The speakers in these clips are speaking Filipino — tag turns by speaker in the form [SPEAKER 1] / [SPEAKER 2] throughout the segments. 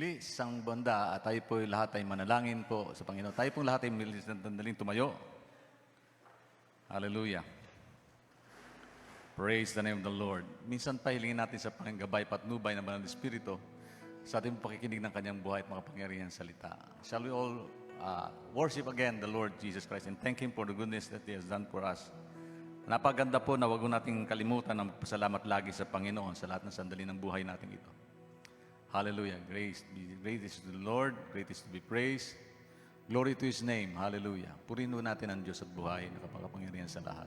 [SPEAKER 1] Muli, isang banda at tayo po lahat ay manalangin po sa Panginoon. Tayo pong lahat ay sandaling tumayo. Hallelujah. Praise the name of the Lord. Minsan pa hilingin natin sa Panginoon gabay patnubay ng Banal na Espiritu sa ating pakikinig ng Kanyang buhay at makapangyarihan salita. Shall we all worship again the Lord Jesus Christ and thank Him for the goodness that He has done for us. Napaganda po na wag nating kalimutan na magpasalamat lagi sa Panginoon sa lahat ng sandali ng buhay natin ito. Hallelujah. Great is the Lord, great is to be praised. Glory to His name. Hallelujah. Purihin natin ang Diyos at buhay na kapakapangyarihan sa lahat.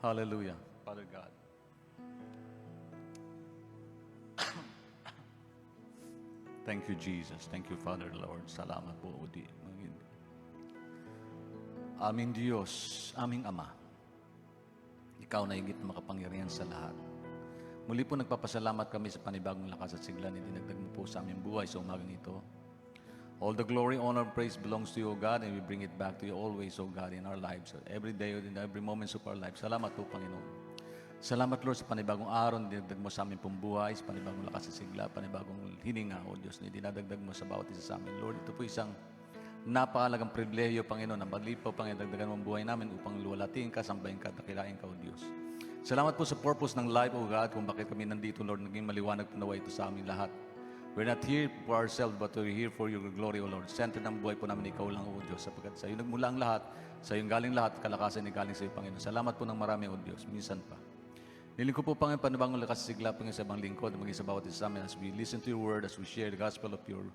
[SPEAKER 1] Hallelujah. Father God. Thank you, Jesus. Thank you, Father, Lord. Salamat po, Udi. Aming Diyos, aming Ama. Ikaw na higit na makapangyarihan sa lahat. Muli po nagpapasalamat kami sa panibagong lakas at sigla na dinagdag mo po sa aming buhay sa umagang ito. All the glory, honor, praise belongs to you, O God, and we bring it back to you always, O God, in our lives, every day, in every moment of our life. Salamat po, Panginoon. Salamat, Lord, sa panibagong araw na dinagdag mo sa aming pong buhay, sa panibagong lakas at sigla, panibagong hininga, O Diyos, na dinadagdag mo sa bawat isa sa amin. Lord, ito po isang napakalagang pribilehiyo, Panginoon, na maglipaw, Panginoon, dagdagan mo ang buhay namin upang luwalatiin ka, sambahin ka, dakilain ka, O Diyos. Salamat po sa purpose ng life, O God, kung bakit kami nandito, Lord, naging maliwanag po nawa ito sa aming lahat. We're not here for ourselves, but we're here for your glory, O Lord. Center ng buhay po namin, ikaw lang, O Diyos, sapagkat sa iyo nagmula ang lahat, sa iyo galing lahat, kalakasan ay galing sa iyo, Panginoon. Salamat po ng marami, O Diyos, minsan pa. Niling ko po, Panginoon, panibagong lakas sigla, Panginoon, sa ibang lingkod, maging sa bawat isa sa amin, as we listen to your word, as we share the gospel of your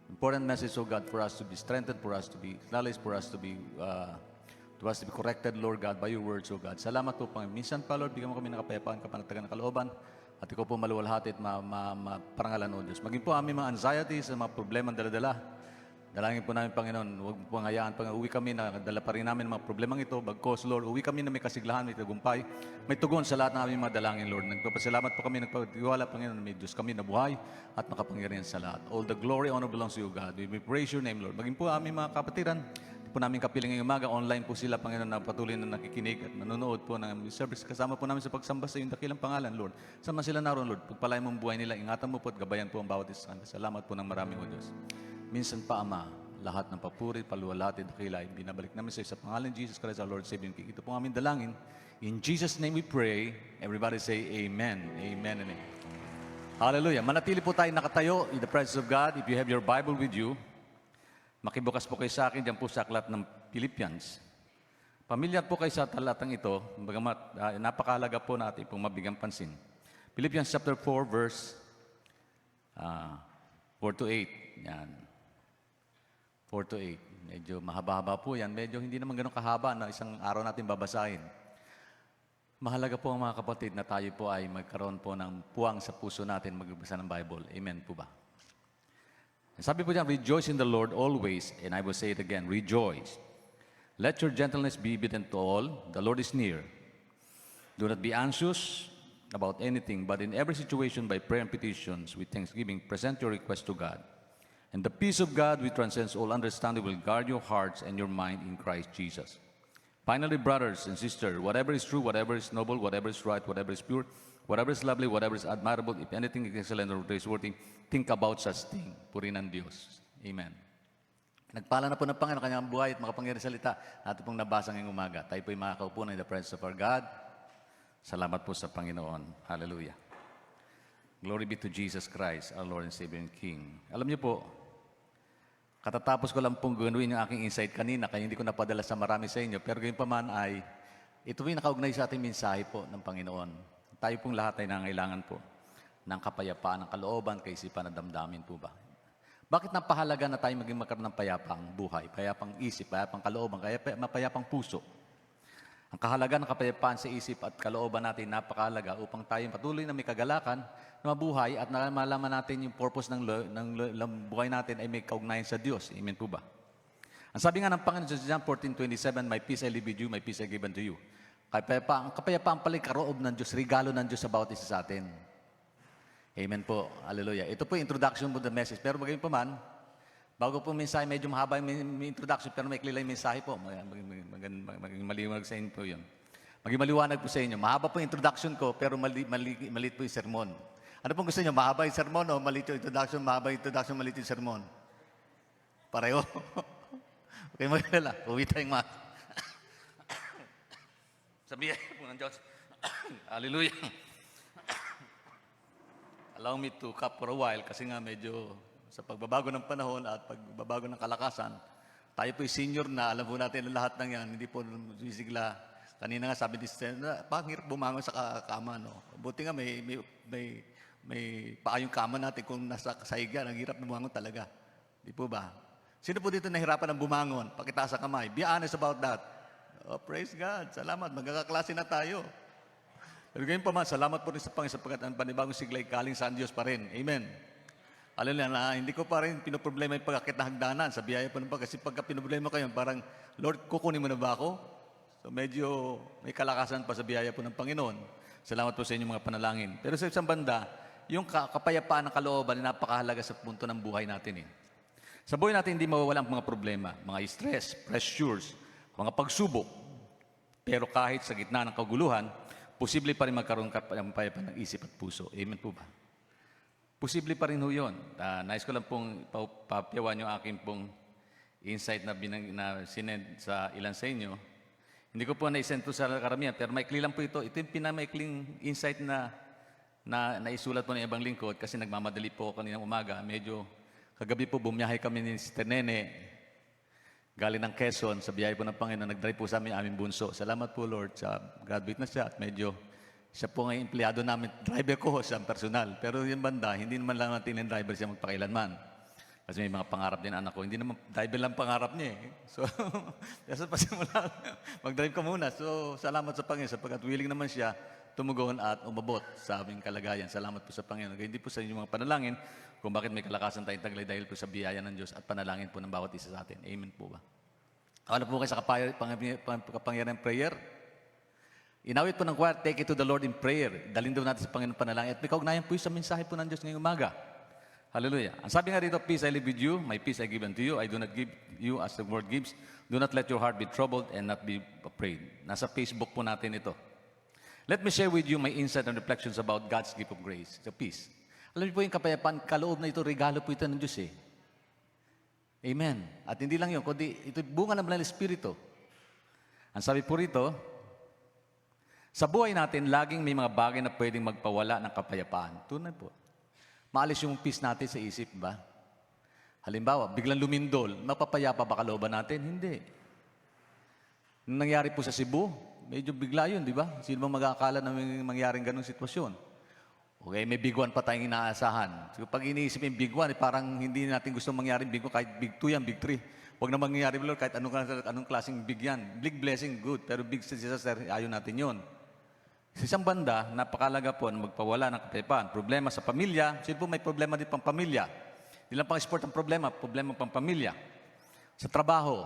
[SPEAKER 1] important message, O God, for us to be strengthened, for us to be acknowledged, for us to be corrected, Lord God, by your words, O God. Salamat po, Panginoon. Minsan pa, Lord, bigyan mo kami ng kapayapaan, kapanatagan ng kalooban, at ikaw po maluwalhati at maparangalan, O Diyos. Maging po aming mga anxieties, mga problema dala-dala. Dalangin po namin, Panginoon, huwag po hayaan, Panginoon, uwi kami na dala pa rin namin mga problemang ito, bagkos, Lord, uwi kami na may kasiglahan, may tagumpay, may tugon sa lahat ng aming mga dalangin, Lord. Nagpapasalamat po kami, nagpatiwala, Panginoon, may Diyos kami na buhay at makapangyarihan sa lahat. All the glory, honor belongs to you, God. We praise your name, Lord. Maging po aming mga kapatiran, po namin kapiling ngayong umaga. Online po sila, Panginoon, na patuloy na nakikinig at nanonood po ng service. Kasama po namin sa pagsamba sa iyong dakilang pangalan, Lord. Sama sila naroon, Lord. Pagpalain mo ang buhay nila, ingatan mo po at gabayan po ang bawat isa. Salamat po ng marami, O Diyos. Minsan pa, Ama, lahat ng papuri, paluwalhati, dakila, binabalik namin sa iyo sa pangalan ni Jesus Christ, our Lord, Savior, King. Ito po ang aming dalangin. In Jesus' name we pray. Everybody say Amen. Amen and Amen. Hallelujah. Manatili po tayo nakatayo in the presence of God. If you have your Bible with you, makibukas po kayo sa akin, dyan po sa aklat ng Philippians. Pamilyar po kayo sa talatang ito, bagamat napakahalaga po natin pong mabigang pansin. Philippians chapter 4, verse 4 to 8. Yan. 4 to 8. Medyo mahaba-haba po yan. Medyo hindi naman ganun kahaba na isang araw natin babasahin. Mahalaga po mga kapatid na tayo po ay magkaroon po ng puwang sa puso natin magbasa ng Bible. Amen po ba? Sabi po diyan, rejoice in the Lord always, and I will say it again, rejoice. Let your gentleness be evident to all. The Lord is near. Do not be anxious about anything, but in every situation by prayer and petitions with thanksgiving, present your request to God. And the peace of God, which transcends all understanding, will guard your hearts and your mind in Christ Jesus. Finally, brothers and sisters, whatever is true, whatever is noble, whatever is right, whatever is pure, whatever is lovely, whatever is admirable, if anything is excellent or praiseworthy, think about such thing. Purihin ang Diyos. Amen. Nagpala na po ng Panginoon kanyang buhay at makapangyarihan salita. Natin pong nabasa ngayong umaga. Tayo po ay makakaupo na in the presence of our God. Salamat po sa Panginoon. Hallelujah. Glory be to Jesus Christ, our Lord and Savior and King. Alam niyo po, katatapos ko lang pong gawin yung aking insight kanina, kaya hindi ko napadala sa marami sa inyo. Pero gayon pa man ay, ito po yung nakaugnay sa ating mensahe po ng Panginoon. Tayo pong lahat ay nangailangan po ng kapayapaan, ng kalooban, kaisipan at damdamin po ba? Bakit napahalaga na tayo maging magkaroon ng payapang buhay, payapang isip, payapang kalooban, mapayapang puso? Ang kahalaga ng kapayapaan sa isip at kalooban natin napakahalaga upang tayo patuloy na may kagalakan, na mabuhay at malaman natin yung purpose ng buhay natin ay may kaugnayan sa Diyos. Amen po ba? Ang sabi nga ng Panginoon sa John 14:27, my peace I leave with you, my peace I give unto you. Ang kapayapaan pala karoob ng Diyos, regalo ng Diyos sa bawat isa sa atin. Amen po. Hallelujah. Ito po yung introduction mo the message. Pero magayon pa man, bago po mensahe, medyo mahaba yung introduction, pero may klila yung mensahe po. Maging maliwanag sa inyo po yun. Maging maliwanag po sa inyo. Mahaba po yung introduction ko, pero maliit po yung sermon.
[SPEAKER 2] Ano pong gusto niyo? Mahaba yung sermon o maliit yung introduction? Mahaba yung introduction, maliit yung sermon? Pareho. Okay, magkala. Uwi tayong mga. Sabihin po ng Diyos. Hallelujah. Allow me to cap for a while kasi nga medyo sa pagbabago ng panahon at pagbabago ng kalakasan, tayo po'y senior na, alam po natin ang lahat ng yan, hindi po sisigla. Kanina nga sabi ni Sister, pangirap bumangon sa kama, no? Buti nga may paayong kama natin kung nasa sahig yan, ang hirap na bumangon talaga. Di po ba? Sino po dito nahirapan ng bumangon? Pakitaas sa kamay. Be honest about that. Oh, praise God. Salamat. Magkakaklase na tayo. Pero ganyan pa man, salamat po rin sa Panginoon sapagkat ang panibagong sigla ay galing sa Diyos pa rin. Amen. Alam na, hindi ko pa rin pinoproblema yung pagkakit na hagdanan. Sa biyaya pa ng kasi pagka pinoproblema kayo, parang, Lord, kukunin mo na ba ako? So medyo may kalakasan pa sa biyaya po ng Panginoon. Salamat po sa inyong mga panalangin. Pero sa isang banda, yung kapayapaan ng kalooban ay napakahalaga sa punto ng buhay natin. Sa buhay natin, hindi mawawala ang mga problema, mga stress, pressures, mga pagsubok. Pero kahit sa gitna ng kaguluhan, posible pa rin magkaroon ng kapayapaan ng isip at puso. Amen po ba? Posible pa rin ho yun. Nais ko lang pong papiyawan yung aking pong insight na sinend sa ilan sa inyo. Hindi ko po na-send to sa karamihan, pero maikli lang po ito. Ito yung pinamaikling insight na naisulat po ng ibang lingkod kasi nagmamadali po kaninang umaga. Medyo kagabi po bumiyahe kami ni Sister Nene galing ng Quezon sa biyahe po ng Panginoon. Nag-drive po sa amin aming bunso. Salamat po Lord sa graduate na siya at medyo siya po ngayon empleyado namin. Driver ko siya personal. Pero yung banda, hindi naman lang natin yung driver siya magpakailanman. Kasi may mga pangarap din anak ko. Hindi naman driver lang pangarap niya eh. So, kasi pasimula, mag-drive ka muna. So, salamat sa Panginoon sapagkat willing naman siya tumugon at umabot sa aming kalagayan. Salamat po sa Panginoon. Kaya hindi po sa inyong mga panalangin kung bakit may kalakasan tayong taglay dahil po sa biyaya ng Diyos at panalangin po ng bawat isa sa atin. Amen po ba? Ano po kayo sa kapangyarihan prayer? Inawit po ng choir, take it to the Lord in prayer. Dalhin daw natin sa Panginoon panalangin. At may kaugnayan po sa mensahe po ng Diyos ngayong umaga. Hallelujah. Ang sabi nga dito, peace I live with you, my peace I give unto you. I do not give you as the world gives. Do not let your heart be troubled and not be afraid. Nasa Facebook po natin ito. Let me share with you my insight and reflections about God's gift of grace, the peace. Alam niyo po yung kapayapaan, kaloob na ito, regalo po ito ng Diyos eh. Amen. At hindi lang yun, kundi ito bunga ng Banal na Espiritu. Ang sabi po rito, sa buhay natin, laging may mga bagay na pwedeng magpawala ng kapayapaan. Tunay po. Maalis yung peace natin sa isip, ba? Halimbawa, biglang lumindol, mapapayapa ba kalooban natin? Hindi. Nung nangyari po sa Cebu, medyo bigla yun, di ba? Sino bang mag-aakala na may mangyaring ganong sitwasyon? Okay, may big one pa tayong inaasahan. So, pag iniisip yung big one, parang hindi natin gusto mangyaring big one, kahit big 2 yan, big 3. Huwag na mangyari, Lord, kahit anong klaseng big yan. Big blessing, good, pero big disaster, ayaw natin yun. Sa isang banda, napakalaga po na magpawala ng kapayapaan. Problema sa pamilya, sino po may problema din pang pamilya? Hindi lang pang sport ang problema pang pamilya. Sa trabaho,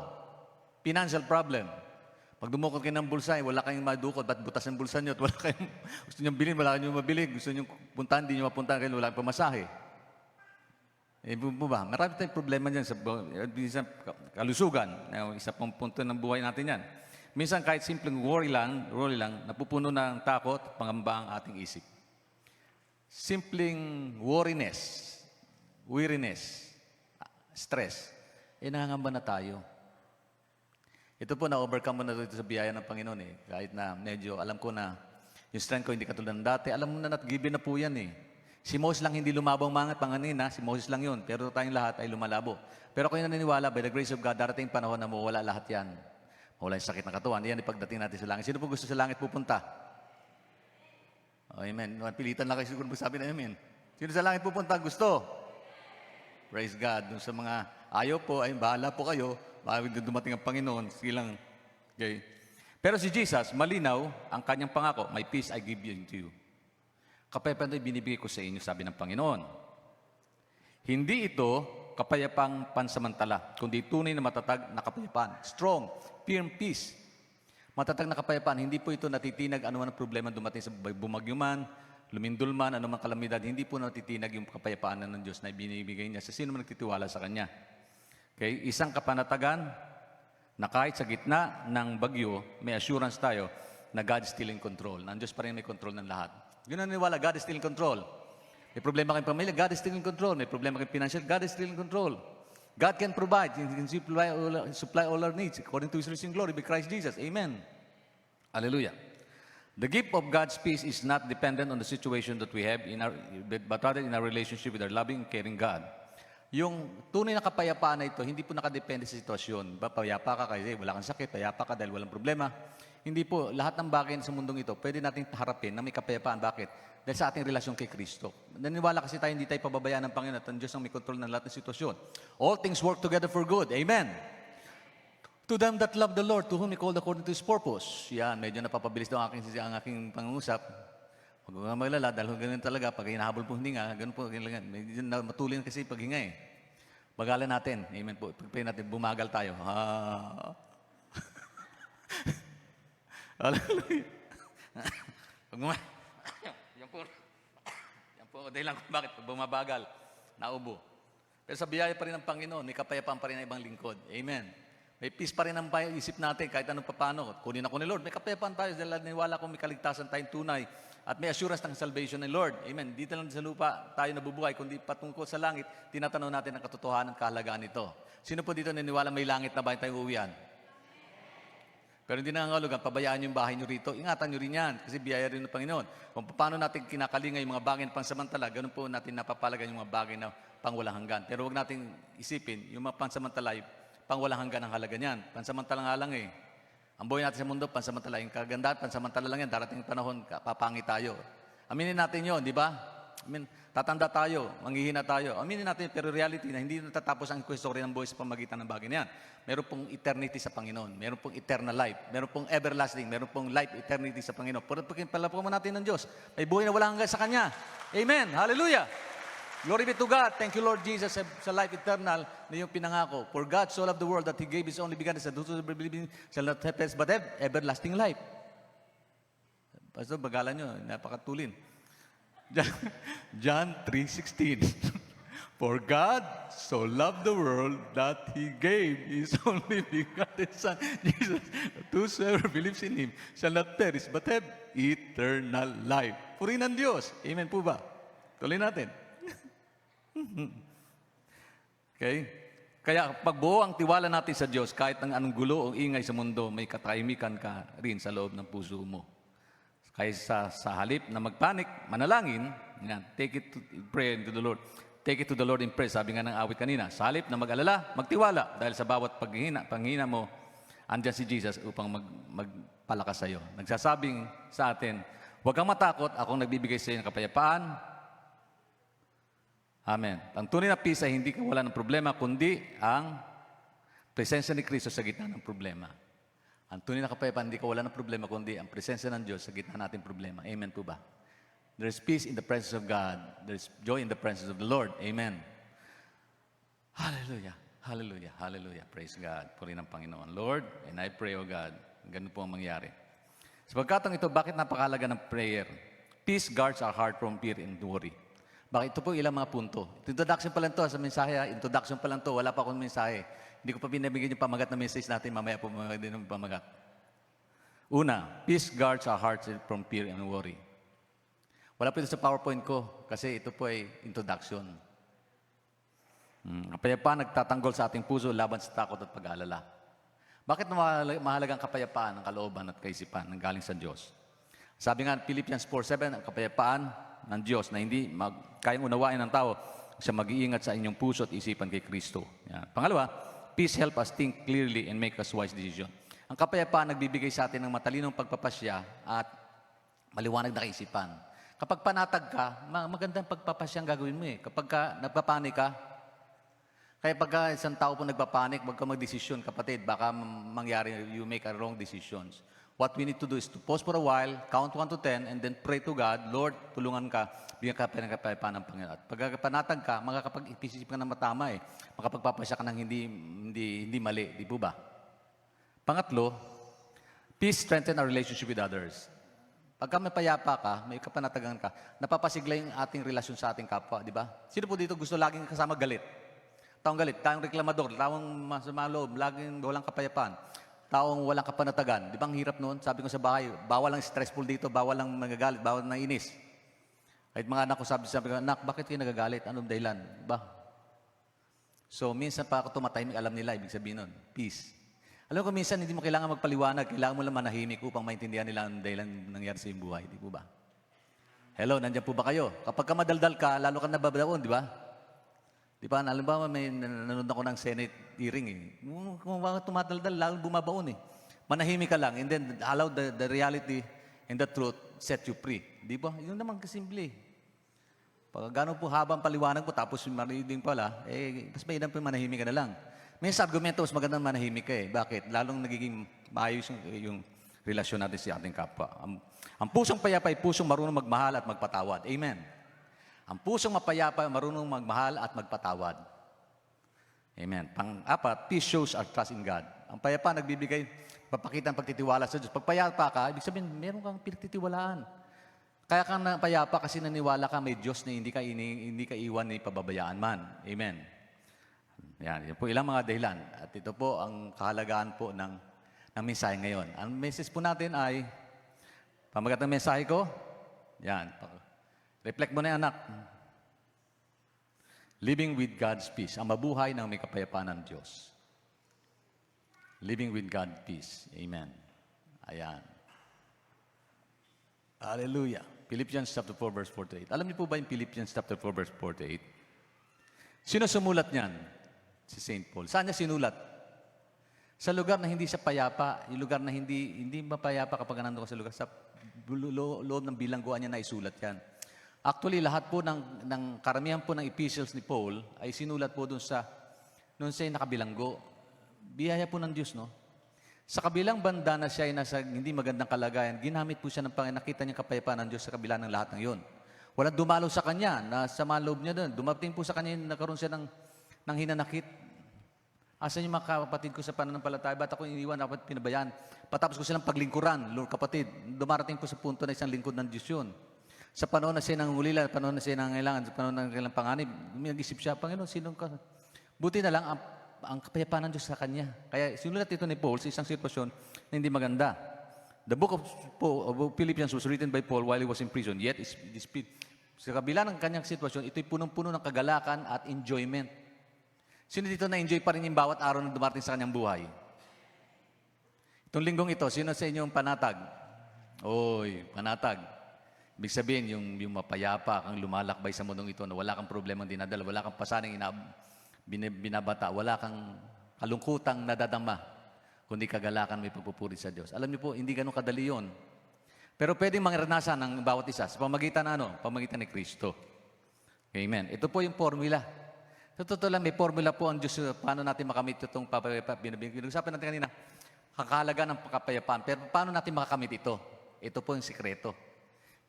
[SPEAKER 2] financial problem. Pag dumukot kayo ng bulsa, wala kayong madukot, ba't butas ang bulsa nyo? At wala kayong, gusto nyo bilhin, wala kayong mabili. Gusto nyo puntahan, hindi nyo mapuntahan kayo, wala kayong pamasahe. Eh, ba? Marami tayong problema dyan sa kalusugan. Isa pong punto ng buhay natin yan. Minsan kahit simpleng worry lang, napupuno na ng takot at pangamba ang ating isip. Simpleng weariness, stress, nangangamba na tayo. Ito po, na-overcome mo na ito sa biyaya ng Panginoon eh. Kahit na medyo, alam ko na, yung strength ko hindi katulad ng dati, alam mo na given na po yan eh. Si Moses lang hindi lumabang mga panganin, si Moses lang yun, pero tayong lahat ay lumalabo. Pero ako yung naniniwala, by the grace of God, darating panahon na mawala lahat yan. Mawala yung sakit ng katawan. Yan ipagdating natin sa langit. Sino po gusto sa langit pupunta? Oh, amen. Pilitan lang kayo siguro magsabi na amen. Sino sa langit pupunta? Gusto? Praise God. Dun sa mga ayaw po, ay bahala po kayo. Bago dumating ang Panginoon, silang, okay. Pero si Jesus, malinaw ang kanyang pangako, my peace I give you to you. Kapayapaan ito'y binibigay ko sa inyo, sabi ng Panginoon. Hindi ito kapayapang pansamantala, kundi tunay na matatag na kapayapaan. Strong, firm peace. Matatag na kapayapaan, hindi po ito natitinag anuman ang problema dumating sa bumagyo man, lumindol man, anumang kalamidad, hindi po natitinag yung kapayapaan ng Diyos na binibigay niya sa sino man nagtitiwala sa Kanya. Okay? Isang kapanatagan na kahit sa gitna ng bagyo, may assurance tayo na God is still in control. Na ang Diyos pa rin may control ng lahat. Yun ang naniwala, God is still in control. May problema kayong pamilya, God is still in control. May problema kayong financial, God is still in control. God can provide. He can supply all our needs according to His riches in glory by Christ Jesus. Amen. Hallelujah. The gift of God's peace is not dependent on the situation that we have, but rather in our relationship with our loving, caring God. Yung tunay na kapayapaan na ito, hindi po nakadepende sa sitwasyon. Payapa ka kasi wala kang sakit, payapa ka dahil walang problema. Hindi po, lahat ng bagay sa mundong ito, pwede natin harapin na may kapayapaan. Bakit? Dahil sa ating relasyon kay Kristo. Naniwala kasi tayo, hindi tayo pababayaan ng Panginoon at ang Diyos ang may kontrol ng lahat ng sitwasyon. All things work together for good. Amen. To them that love the Lord, to whom He called according to His purpose. Yan, medyo napapabilis daw ang aking pangungusap. Huwag mo maglala, dahil ganun talaga, pag hinahabol po hindi nga, ganun po, medyo matulin kasi paghinga eh. Bagalan natin. Amen po. Pagpay natin, bumagal tayo. Hallelujah. Yan po, dahil lang kung bakit bumabagal, naubo. Pero sa biyaya pa rin ng Panginoon, may kapayapaan pa rin ang ibang lingkod. Amen. May peace pa rin ang isip natin kahit anong papano. Kunin ako ni Lord, may kapayapaan tayo dahil naniwala kung may kaligtasan tayong tunay at may assurance ng salvation ng Lord. Amen. Dito lang sa lupa tayo nabubuhay, kundi patungkol sa langit, tinatanong natin ang katotohanan, kahalagaan nito. Sino po dito naniwala may langit na bahay tayong uuwian? Pero hindi nangangahulugan, pabayaan yung bahay nyo rito. Ingatan nyo rin yan, kasi biyaya rin ng Panginoon. Kung paano natin kinakalingay yung mga bagay na pansamantala, ganun po natin napapalagan yung mga bagay na pangwalang hanggan. Pero huwag natin isipin, yung mga pansamantala, pangwalang hanggan ang halaga niyan. Pansamantala nga lang eh. Ang buhay natin sa mundo, pansamantala. Yung kagandahan, pansamantala lang yan. Darating panahon, papangit tayo. Aminin natin yon, di ba? Tatanda tayo, manghihina tayo. Aminin natin, pero reality na hindi natatapos ang kwestorya ng buhay sa pamagitan ng bagay na yan. Meron pong eternity sa Panginoon. Meron pong eternal life. Meron pong everlasting. Meron pong life eternity sa Panginoon. Pero palapukan natin ng Diyos. May buhay na walang hanggan sa Kanya. Amen. Hallelujah. Glory be to God. Thank you, Lord Jesus, sa life eternal na yung pinangako. For God so loved the world that He gave His only begotten Son, whosoever believes in Him shall not perish but have everlasting life. Pastor, bagalan nyo. Napakatulin. John 3:16. For God so loved the world that He gave His only begotten Son, Jesus, that whosoever believes in Him shall not perish but have eternal life. Purihin ng Diyos. Amen po ba? Tuloy natin. Okay? Kaya pagbuo ang tiwala natin sa Diyos, kahit ng anong gulo o ingay sa mundo, may katahimikan ka rin sa loob ng puso mo. Kaysa sa halip na magpanik, manalangin, yan, take it to pray to the Lord. Take it to the Lord in prayer. Sabi nga ng awit kanina, sa halip na mag-alala, magtiwala. Dahil sa bawat panghina mo, andyan si Jesus upang magpalakas sa iyo. Nagsasabing sa atin, huwag kang matakot, akong nagbibigay sa iyo ng kapayapaan. Amen. Ang tunay na peace ay hindi wala ng problema, kundi ang presensya ni Kristo sa gitna ng problema. Ang tunay na kapayapaan, hindi ka wala ng problema, kundi ang presensya ng Diyos sa gitna nating problema. Amen po ba? There is peace in the presence of God. There is joy in the presence of the Lord. Amen. Hallelujah. Hallelujah. Hallelujah. Praise God. Purihin ng Panginoon. Lord, and I pray, O God, ganun po ang mangyari. Sa pagkatong ito, bakit napakahalaga ng prayer? Peace guards our heart from fear and worry. Bakit? Ito po ilang mga punto. Introduction pa lang to sa mensahe. Introduction pa lang to. Wala pa akong mensahe. Hindi ko pa binibigyan yung pamagat na message natin. Mamaya po din ng pamagat. Una, peace guards our hearts from fear and worry. Wala po ito sa PowerPoint ko kasi ito po ay introduction. Kapayapaan nagtatanggol sa ating puso laban sa takot at pag-aalala. Bakit mahalagang kapayapaan ng kalooban at kaisipan ng galing sa Diyos? Sabi nga Philippians 4:7, ang kapayapaan ng Diyos na hindi kayang unawain ng tao, siya mag-iingat sa inyong puso at isipan kay Kristo. Yan. Pangalawa, peace help us think clearly and make us wise decision. Ang kapayapaan nagbibigay sa atin ng matalinong pagpapasya at maliwanag na kaisipan. Kapag panatag ka, magandang pagpapasya ang gagawin mo eh. Kapag nagpapanik ka, kaya pagka isang tao po nagpapanik, wag ka magdesisyon, kapatid, baka mangyari, you make a wrong decisions. What we need to do is to pause for a while, count 1 to 10, and then pray to God, Lord, tulungan ka, bigyan ka pinagkapayapaan ng Panginoon. At pag panatag ka, makakapag-isip ka ng matama eh. Makapagpapasya ka ng hindi mali, di po ba? Pangatlo, peace strengthen our relationship with others. Pagka may payapa ka, may kapanatagan ka, napapasigla yung ating relasyon sa ating kapwa, di ba? Sino po dito gusto laging kasama galit? Taong galit, taong reklamador, taong masama loob, laging walang kapayapaan. Taong walang kapanatagan. Di ba ang hirap noon? Sabi ko sa bahay, bawal lang stressful dito, bawal lang magagalit, bawal lang inis. Kahit mga anak ko sabi ko, anak, bakit kayo nagagalit? Anong dahilan? Ba? So, minsan pa ako tumatahimik, alam nila, ibig sabihin nun, peace. Alam ko, minsan hindi mo kailangan magpaliwanag, kailangan mo lang manahimik upang maintindihan nila ang dahilan nangyari sa iyong buhay. Di po ba? Hello, nandiyan po ba kayo? Kapag ka madaldal ka, lalo ka nababaon, di ba? Di ba? Alam ba, may nanonood ako ng Senate hearing eh. Kung bakit tumataldal, lalo bumabaon eh. Manahimik ka lang, and then allow the reality and the truth set you free. Di ba? Yun naman kasimple. Pag gano'n po habang paliwanag po, tapos marinig pala, mas mahirap po manahimik ka na lang. May sa argumento, mas magandang manahimik ka eh. Bakit? Lalong nagiging maayos yung relasyon natin sa ating kapwa. Ang pusong payapa ay pusong marunong magmahal at magpatawad. Amen. Ang pusong mapayapa ay marunong magmahal at magpatawad. Amen. Pang-apat, peace shows our trust in God. Ang payapa nagbibigay, papakita ang pagtitiwala sa Diyos. Pag payapa ka, ibig sabihin, meron kang pinagtitiwalaan. Kaya kang payapa kasi naniwala ka may Diyos na hindi ka iwan ni pababayaan man. Amen. Yan po ilang mga dahilan. At ito po ang kahalagaan po ng mensahe ngayon. Ang message po natin ay, pamagat ng mensahe ko, yan. Reflect mo na anak. Living with God's peace. Ang mabuhay ng may kapayapaan ng Diyos. Living with God's peace. Amen. Ayan. Hallelujah. Philippians chapter 4 verse 48. Alam niyo po ba yung Philippians chapter 4 verse 48? Sino sumulat niyan? Si St. Paul. Saan niya sinulat? Sa lugar na hindi siya payapa, yung lugar na hindi mapayapa kapag nandun ka sa lugar, sa loob ng bilangguan niya na isulat yan. Actually, lahat po ng karamihan po ng epistles ni Paul ay sinulat po doon sa nakabilanggo. Biyaya po ng Diyos, no? Sa kabilang banda na siya ay nasa hindi magandang kalagayan, ginamit po siya ng Panginoon, nakita niya kapayapaan ng Diyos sa kabila ng lahat ng yun. Walang dumalo sa kanya, nasa loob niya doon. Dumating po sa kanya, nagkaroon siya ng hinanakit. Asan yung mga kapatid ko sa pananampalataya? Ba't ako iniwan, dapat pinabayaan? Patapos ko silang paglingkuran, Lord kapatid. Dumarating po sa punto na isang lingkod ng Diyos yun. Sa panahon na siya nangungulila, panahon na siya nangangailangan, sa panahon ng kailang panganib, nag-isip siya, Panginoon, sinong ka? Buti na lang, ang kapayapaan ng Diyos sa kanya. Kaya sinulat ito ni Paul sa isang sitwasyon na hindi maganda. The book of Philippians was written by Paul while he was in prison. Yet, sa kabila ng kanyang sitwasyon, ito'y punong-puno ng kagalakan at enjoyment. Sino dito na-enjoy pa rin yung bawat araw na dumarating sa kanyang buhay? Itong linggong ito, sino sa inyo yung panatag? Oy, panatag. Ibig sabihin, yung mapayapa kang lumalakbay sa mundong ito na wala kang problemang dinadala, wala kang pasaning binabata, wala kang kalungkutang nadadama, kundi kagalakan may pagpupuri sa Diyos. Alam niyo po, hindi ganun kadali yun. Pero pwedeng mangranasan ng bawat isa sa pamagitan pamagitan ni Kristo. Amen. Ito po yung formula. Sa totoo lang, may formula po ang Diyos paano natin makamit itong binabing. Usapan natin kanina, kakahalaga ng kapayapaan. Pero paano natin makakamit ito? Ito po yung sikreto.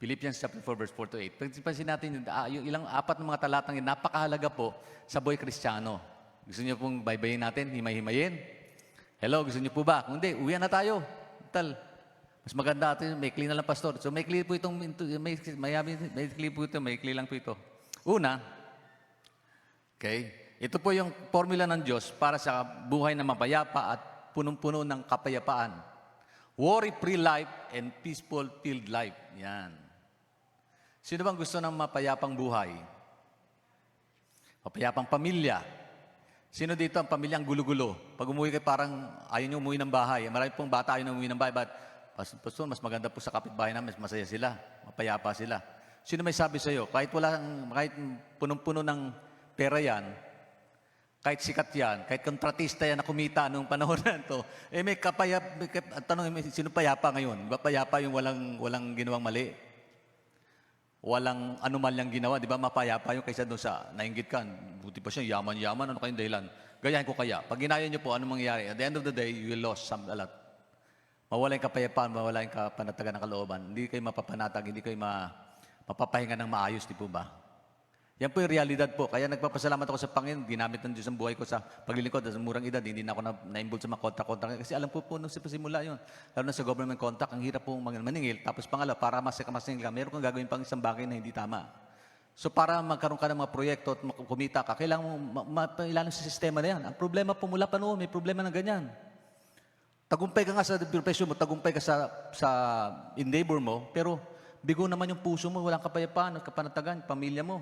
[SPEAKER 2] Philippians chapter 4 verse 4 to 8. Pagsipansin natin yung ilang apat ng mga talatang yun, napakahalaga po sa buhay Kristiyano. Gusto niyo pong baybayin natin, himay-himayin? Hello, gusto niyo po ba? Kung hindi, uwian na tayo. Mas maganda ito, may clean na lang pastor. So may clear po itong, may clear po ito, may clear lang po ito. Una, okay, ito po yung formula ng Diyos para sa buhay na mapayapa at punong-puno ng kapayapaan. Worry-free life and peaceful-filled life. Yan. Sino bang gusto ng mapayapang buhay? Mapayapang pamilya. Sino dito ang pamilyang gulo-gulo? Pag umuwi kayo parang ayaw nyo umuwi ng bahay. Marami pong bata ayaw nyo umuwi ng bahay. But, Pastor, mas maganda po sa kapitbahay namin, mas masaya sila. Mapayapa sila. Sino may sabi sa iyo? Kahit punong-puno ng pera yan, kahit sikat yan, kahit kontratista yan na kumita noong panahon na ito, may tanong, sino payapa ngayon? Ba payapa yung walang ginawang mali? Walang anumalyang ginawa, di ba? Mapayapa yung kaysa doon sa nainggit ka. Buti pa siya, yaman-yaman, ano kayong dahilan? Gayahin ko kaya. Pag ginaya niyo po, anong mangyayari? At the end of the day, you will lose a lot. Mawala yung kapayapaan, mawala yung kapanatagan ng kalooban. Hindi kayo mapapanatag, hindi kayo mapapahinga ng maayos, di po ba? Yan po yung realidad po. Kaya nagpapasalamat ako sa Panginoon. Ginamit ng Diyos ang buhay ko sa paglilingkod. Sa murang edad, hindi na ako na-involve sa mga kontak-kontak. Kasi alam po nung simula yun. Lalo na sa government contact, ang hirap pong maningil. Tapos pangalawa, para masingil ka, meron kang gagawin pang isang bagay na hindi tama. So para magkaroon ka ng mga proyekto at kumita ka, kailangan mo mailalim sa sistema na yan. Ang problema po mula pa noon, may problema na ganyan. Tagumpay ka nga sa profession mo, tagumpay ka sa endeavor mo, pero
[SPEAKER 1] Bigo naman yung puso mo, walang kapayapaan, kapanatagan, pamilya mo.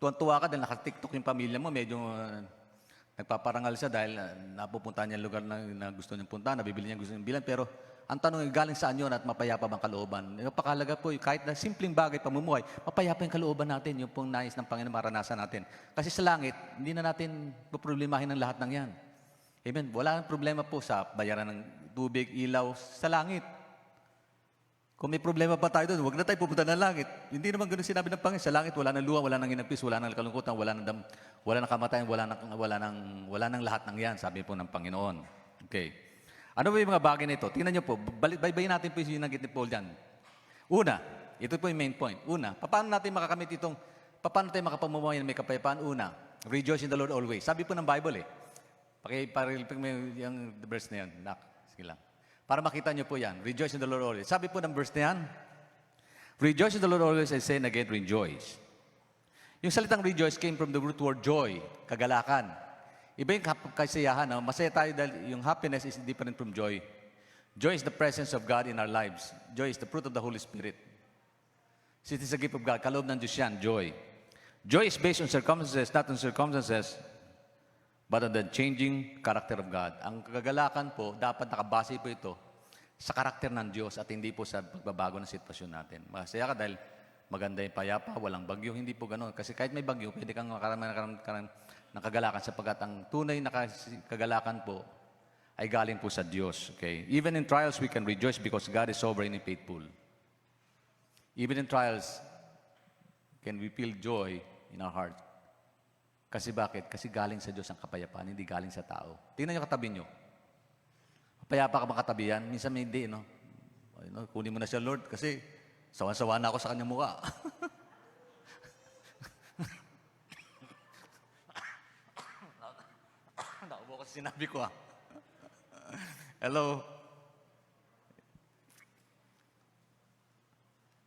[SPEAKER 1] Tuwan-tuwa ka dahil naka-TikTok yung pamilya mo, medyo nagpaparangal siya dahil napupunta niya yung lugar na gusto niyang punta, nabibili niya gusto niyang bilan, pero ang tanong ay galing saan yun at mapayapa bang kalooban? Napakalaga po, kahit na simpleng bagay, pamumuhay, mapayapa yung kalooban natin, yung pong nais ng Panginoon maranasan natin. Kasi sa langit, hindi na natin poproblemahin ang lahat ng yan. Amen. Wala nang problema po sa bayaran ng tubig, ilaw, sa langit. Kung may problema pa tayo doon, huwag na tayo pupunta ng langit. Hindi naman ganun sinabi ng Panginoon. Sa langit, wala nang luha, wala nang hinagpis, wala nang kalungkutan, wala nang kamatayan, wala nang lahat ng yan, sabi po ng Panginoon. Okay. Ano ba yung mga bagay na ito? Tingnan niyo po, baybayin natin po yung sinanggit ni Paul dyan. Una, ito po yung main point. Una, paano natin makakamit itong, paano tayo makapamumuhay na may kapayapaan? Una, rejoice in the Lord always. Sabi po ng Bible Pakiparilipig mo yung verse na yan. Sige lang. Para makita niyo po yan. Rejoice in the Lord always. Sabi po ng verse na yan, rejoice in the Lord always, I say again, rejoice. Yung salitang rejoice came from the root word joy, kagalakan. Iba yung kasiyahan. No? Masaya tayo dahil yung happiness is different from joy. Joy is the presence of God in our lives. Joy is the fruit of the Holy Spirit. It is a gift of God. Kaloob ng Diyos yan, joy. Joy is based on circumstances, not on circumstances, but on the changing character of God. Ang kagalakan po, dapat nakabase po ito sa karakter ng Diyos at hindi po sa pagbabago ng sitwasyon natin. Masaya ka dahil maganda yung payapa, walang bagyo, hindi po ganoon. Kasi kahit may bagyo, pwede kang makaramay ng kagalakan sapagkat ang tunay na kagalakan po ay galing po sa Diyos. Okay? Even in trials, we can rejoice because God is sovereign and faithful. Even in trials, can we feel joy in our heart? Kasi bakit? Kasi galing sa Diyos ang kapayapaan, hindi galing sa tao. Tingnan niyo katabi niyo. Payapa ka bang katabi yan? Minsan may hindi, no? Kunin mo na siya, Lord, kasi sawan-sawa na ako sa kanyang mukha. Nakaubo kasi sinabi ko, Hello?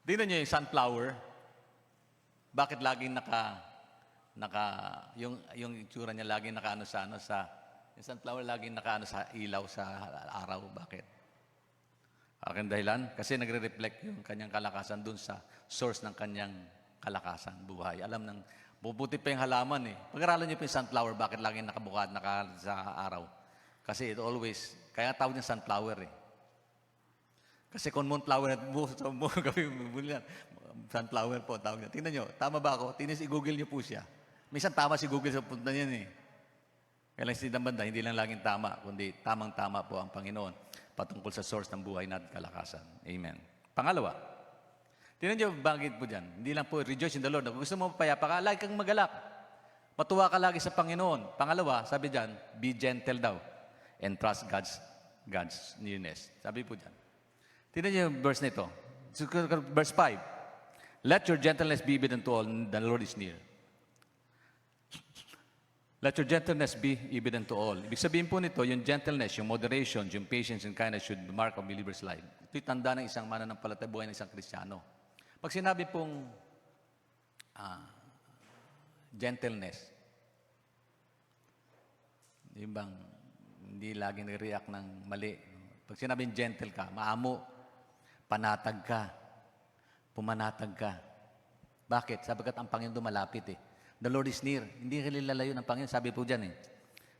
[SPEAKER 1] Tingnan niyo yung sunflower. Bakit laging yung itsura niya laging yung sunflower laging nakaano sa ilaw sa araw. Bakit? Aking dahilan, kasi nagre-reflect yung kanyang kalakasan dun sa source ng kanyang kalakasan, buhay. Alam ng, bubuti pa yung halaman eh. Pag-aralan niyo pa yung sunflower, bakit laging nakabukat, sa araw? Kasi it always, kaya tawag niya sunflower eh. Kasi kung moonflower at sunflower po, tawag niya. Tingnan niyo, tama ba ako? I-google niyo po siya. Minsan tama si Google sa punta niyan eh. Kaya lang sinang banda, hindi lang laging tama, kundi tamang-tama po ang Panginoon patungkol sa source ng buhay natin kalakasan. Amen. Pangalawa, tingnan niyo bakit po dyan. Hindi lang po rejoice in the Lord. Kung gusto mo payapa ka, lagi kang magalak. Matuwa ka lagi sa Panginoon. Pangalawa, sabi dyan, be gentle daw and trust God's nearness. Sabi po dyan. Tingnan niyo yung verse nito. Verse 5. Let your gentleness be evident to all, the Lord is near. Let your gentleness be evident to all. Ibig sabihin po nito, yung gentleness, yung moderation, yung patience and kindness should mark a believer's life. Ito'y tanda ng isang mananampalataya buhay ng isang Kristiyano. Pag sinabi pong gentleness, yung bang hindi laging nag-react ng mali. Pag sinabing gentle ka, maamo, panatag ka, pumanatag ka. Bakit? Sabagat ang Panginoon malapit eh. The Lord is near. Hindi lalayo ng Panginoon. Sabi po dyan eh.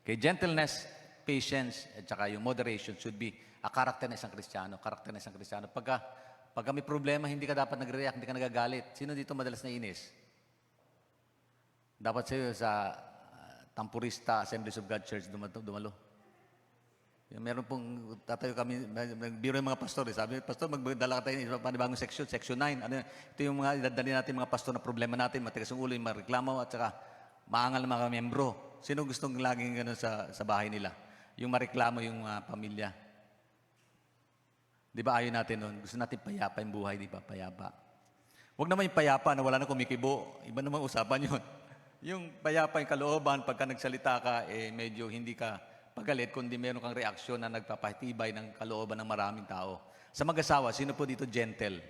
[SPEAKER 1] Okay, gentleness, patience, at saka yung moderation should be a character ng isang Kristiyano. Character ng isang Kristiyano. Pagka may problema, hindi ka dapat nag-react, hindi ka nagagalit. Sino dito madalas na inis? Dapat sa'yo sa Tampurista Assemblies of God Church dumalo. Meron pong, tatayo kami, nagbiro yung mga pastor. Sabi, pastor, magdala ka tayo ng panibagong section, section 9. Ito yung mga idadali natin mga pastor na problema natin, matigas ang ulo, yung mga reklamo, at saka maangal ng mga membro. Sino gustong laging gano'n sa bahay nila? Yung mareklamo yung pamilya. Di ba ayaw natin nun? Gusto natin payapa yung buhay, di ba? Payapa. Huwag naman yung payapa na wala na kumikibo. Iba naman usapan yun. Yung payapa, yung kalooban, pagka nagsalita ka, medyo hindi ka pagalit, kundi meron kang reaksyon na nagpapatibay ng kalooban ng maraming tao. Sa mag-asawa, sino po dito gentle?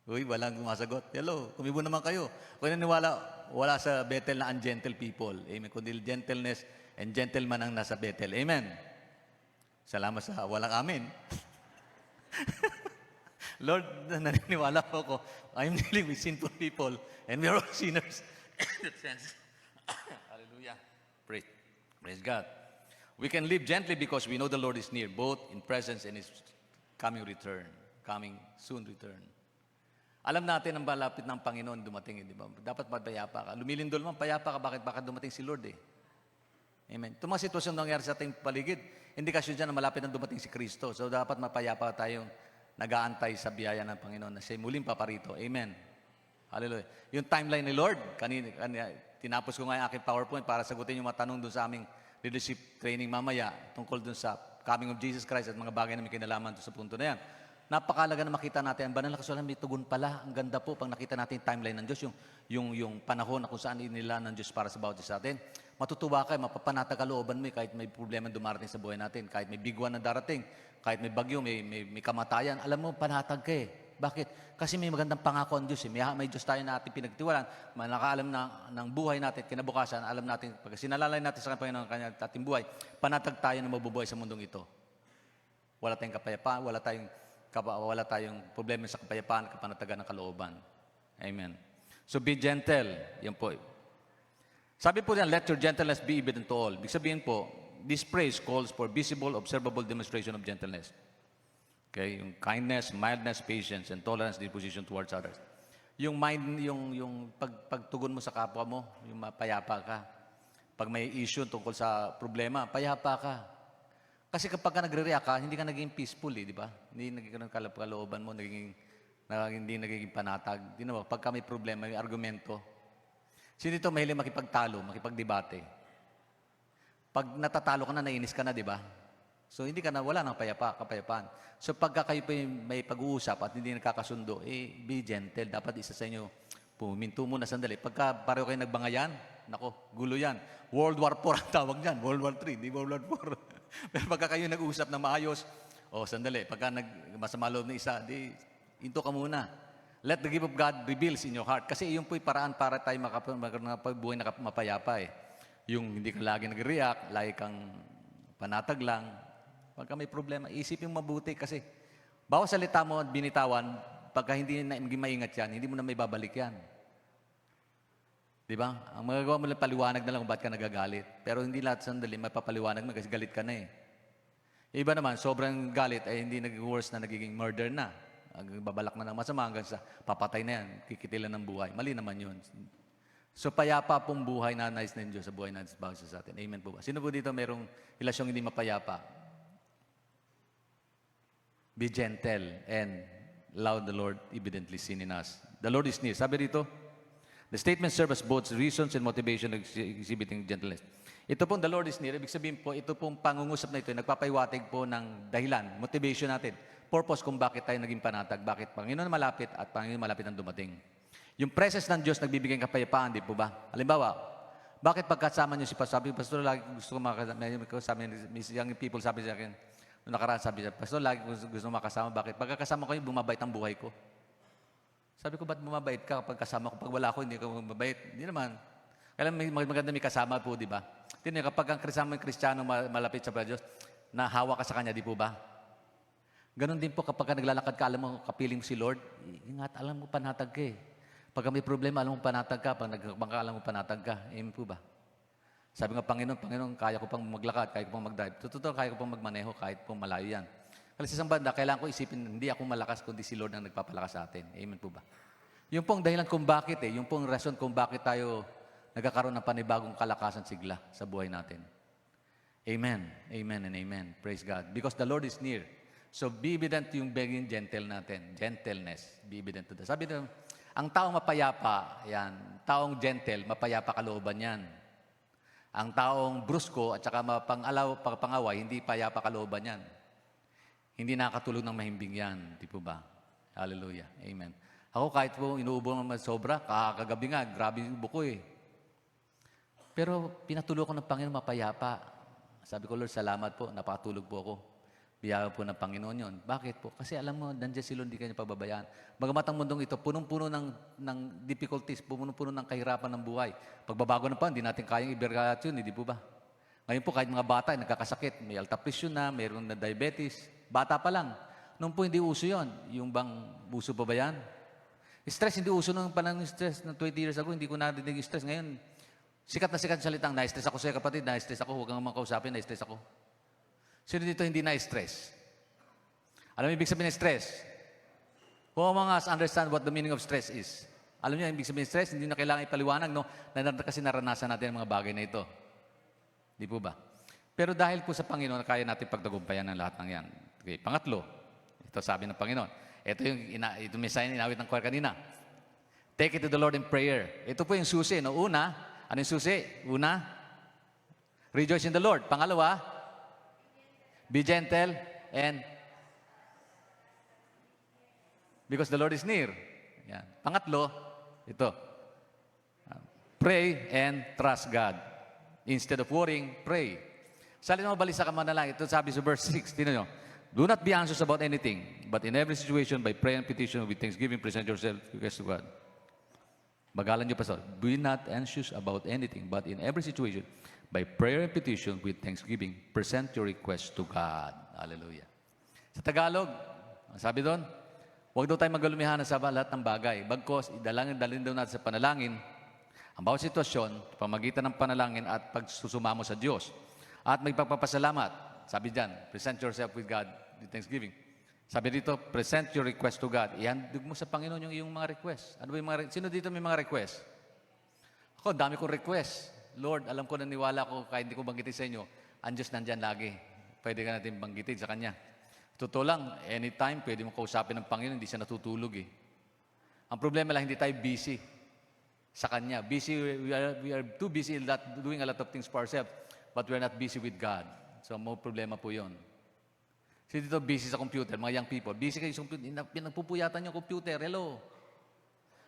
[SPEAKER 1] Uy, walang gumasagot. Hello, kumibo naman kayo. Kung naniwala, wala sa Bethel na ungentle people. Amen. Kundi gentleness and gentleman ang nasa Bethel. Amen. Salamat sa walang amen.
[SPEAKER 2] Lord, naniniwala po ako, I'm dealing with sinful people and we are all sinners. In that sense. Hallelujah. Praise God. We can live gently because we know the Lord is near, both in presence and His coming soon return. Alam natin ang malapit ng Panginoon dumating, di ba? Dapat mapayapa ka. Lumilindol man, payapa ka, bakit dumating si Lord eh. Amen. Itong mga sitwasyon nangyari sa ating paligid, indikasyon dyan na malapit na dumating si Kristo. So dapat mapayapa tayong nag-aantay sa biyaya ng Panginoon na siya muling paparito. Amen. Hallelujah. Yung timeline ni Lord, kanina tinapos ko nga yung aking PowerPoint para sagutin yung mga tanong doon sa aming leadership training mamaya tungkol doon sa coming of Jesus Christ at mga bagay na may kinalaman doon sa punto na yan. Napakalaga na makita natin, ang banal na kasulatan may tugon pala. Ang ganda po pag nakita natin yung timeline ng Diyos, yung panahon na kung saan inila ng Diyos para sa bawat isa sa atin. Matutuwa kayo, mapapanatag ka looban mo kahit may problema dumarating sa buhay natin, kahit may bigwan na darating, kahit may bagyo, may kamatayan. Alam mo, panatag ka eh. Bakit? Kasi may magandang pangako ang Diyos eh. May Diyos tayo na ating pinagtiwalaan. Nakaalam na ng buhay natin, kinabukasan, alam natin, pag sinalalay natin sa Panginoon ng ating buhay, panatag tayo na mabubuhay sa mundong ito. Wala tayong kapayapaan, wala tayong problema sa kapayapaan, kapanatagan ng kalooban. Amen. So be gentle. Yan po. Sabi po diyan, let your gentleness be evident to all. Ibig sabihin po, this praise calls for visible, observable demonstration of gentleness. Okay, yung kindness, mildness, patience, and tolerance disposition towards others. Yung pagtugon mo sa kapwa mo, yung mapayapa ka. Pag may issue tungkol sa problema, payapa ka. Kasi kapag ka nagre-react ka, hindi ka naging peaceful di ba? Hindi naging kalooban mo, hindi nagiging panatag. Di na ba? Pagka may problema, may argumento. Sino dito mahilig makipagtalo, makipagdebate? Pag natatalo ka na, nainis ka na, di ba? So, wala nang kapayapaan. So, pagka kayo may pag-uusap at hindi nagkakasundo, be gentle. Dapat isa sa inyo, puminto muna sandali. Pagka pareho kayo nagbangayan, nako, gulo yan. World War IV ang tawag dyan. World War III, di World War IV. Pero pagka kayo nag-uusap na maayos, sandali, pagka masama loob na isa, into ka muna. Let the gift of God reveals in your heart. Kasi iyon po'y paraan para tayo makapagbuhay na mapayapa eh. Yung hindi ka lagi nag-react, lagi kang panatag lang. Pagka may problema, isipin mo mabuti kasi bawat salita mo at binitawan, pagka hindi na maingat yan, hindi mo na may babalik yan. Di ba? Ang magagawa mo lang, paliwanag na lang kung ba't ka nagagalit. Pero hindi lahat sandali, may papaliwanag mo kasi galit ka na eh. Iba naman, sobrang galit ay hindi nag-worse na nagiging murder na. Babalak na ng masama hanggang sa papatay na yan, kikitilan ng buhay. Mali naman yun. So, payapa pong buhay na nais ng Diyos sa buhay natin sa atin. Amen po ba? Sino po dito merong ilasyong hindi mapayapa? Be gentle and allow the Lord evidently seen in us. The Lord is near. Sabi dito, the statement serves as both reasons and motivation exhibiting gentleness. Ito pong the Lord is near, ibig sabihin po, ito pong pangungusap na ito, nagpapaiwatig po ng dahilan, motivation natin, purpose kung bakit tayo naging panatag, bakit Panginoon malapit at Panginoon malapit ang dumating. Yung presence ng Diyos nagbibigay ng kapayapaan, di po ba? Halimbawa, bakit pagkasama niyo si Pastor? Sabi, Pastor, lagi gusto ko makasama, young people sabi sa akin, noong nakaraan sabi niya, Pastor, lagi gusto ko makasama. Bakit? Pagkakasama ko yung bumabait ang buhay ko. Sabi ko, ba't bumabait ka kapag kasama ko? Pag wala ko, hindi ka bumabait. Hindi naman. Kailan maganda may kasama po, di ba? Tingnan, kapag ang kasama yung Kristiyano malapit sa Diyos, nahawa ka sa Kanya, di po ba? Ganon din po kapag naglalakad ka, alam mo, kapiling mo si Lord, ingat, alam mo, panatag ka eh. Pag may problema, alam mo, panatag ka. Pag nagbangka, alam mo, panatag ka. Amen po ba? Sabi nga, Panginoon, kaya ko pang maglakad, kaya ko pang mag-drive. Totoo, kaya ko pang magmaneho, kahit pong malayo yan. Kasi sa isang banda, kailangan ko isipin, hindi ako malakas, kundi si Lord ang nagpapalakas sa atin. Amen po ba? Yung pong dahilan kung bakit yung pong rason kung bakit tayo nagkakaroon ng panibagong kalakasan sigla sa buhay natin. Amen. Amen and amen. Praise God. Because the Lord is near. So, be evident yung being gentle natin. Gentleness. Be evident to that. Sabi na, ang taong mapayapa, yan. Taong gentle, mapayapa kalooban yan. Ang taong brusko at saka pangaway, hindi payapa kalooban yan. Hindi nakakatulog ng mahimbing yan. Di po ba? Hallelujah. Amen. Ako kahit po inuubo ng sobra, kagabi nga, grabe yung ubo ko eh. Pero pinatuloy ko ng Panginoon mapayapa. Sabi ko, Lord, salamat po, napatulog po ako. Biyaya po ng Panginoon yun. Bakit po? Kasi alam mo, nandiyan si Lord, hindi kanya pababayaan. Bagamat ang mundong ito, punong-puno ng difficulties, punong-puno ng kahirapan ng buhay. Pagbabago na pa, hindi natin kayang ibergat yun, hindi po ba? Ngayon po, kahit mga bata, nagkakasakit, may alta presyon na, mayroon na diabetes, bata pa lang.
[SPEAKER 1] Noon po hindi uso yon. Yung bang uso pa ba yan? Stress, hindi uso nung panahon ng stress ng 20 years ago. Hindi ko narinig yung stress. Ngayon, sikat na sikat salitang, na-stress ako sa'yo kapatid, na-stress ako, huwag kang makausapin, na-stress ako. Sino dito hindi na-stress? Alam mo ibig sabihin ng stress? Who among us understand what the meaning of stress is? Alam niyo, ibig sabihin ng stress, hindi na kailangan ipaliwanag, no? Kasi naranasan natin ang mga bagay na ito. Di po ba? Pero dahil po sa Panginoon, kaya natin pagtagumpayan ng lahat ng yan. Okay, pangatlo, ito sabi ng Panginoon. Ito yung mensahe na inawit ng choir kanina. Take it to the Lord in prayer. Ito po yung susi. No? Una, ano yung susi? Una, rejoice in the Lord. Pangalawa, be gentle and because the Lord is near. Yan. Pangatlo, ito. Pray and trust God. Instead of worrying, pray. Salin mo balisa ka man na lang. Ito sabi sa verse 6. Tingnan nyo. Do not be anxious about anything, but in every situation, by prayer and petition, with thanksgiving, present yourself request to God. Bagalan nyo pa sa, be not anxious about anything, but in every situation, by prayer and petition, with thanksgiving, present your request to God. Hallelujah. Sa Tagalog, ang sabi doon, huwag daw tayo magalumihan sa lahat ng bagay. Bagkos, dalhin daw natin sa panalangin ang bawat sitwasyon, pamagitan ng panalangin at pagsusumamo sa Diyos. At may pagpapasalamat. Sabi dyan, present yourself with God with thanksgiving. Sabi dito, present your request to God. Ihandog mo sa Panginoon yung iyong mga request. Ano ba yung mga sino dito may mga request? Ako, dami kong request. Lord, alam ko, naniwala ko, kahit hindi ko banggitin sa inyo, ang Diyos nandyan lagi. Pwede ka natin banggitin sa Kanya. Totoo lang, anytime, pwede mo kausapin ng Panginoon, hindi siya natutulog eh. Ang problema lang, hindi tayo busy sa Kanya. Busy, we are too busy doing a lot of things for ourselves, but we are not busy with God. So, mo problema po yun. Kasi dito, busy sa computer, mga young people. Busy kayo sa computer, pinagpupuyatan yung computer, hello.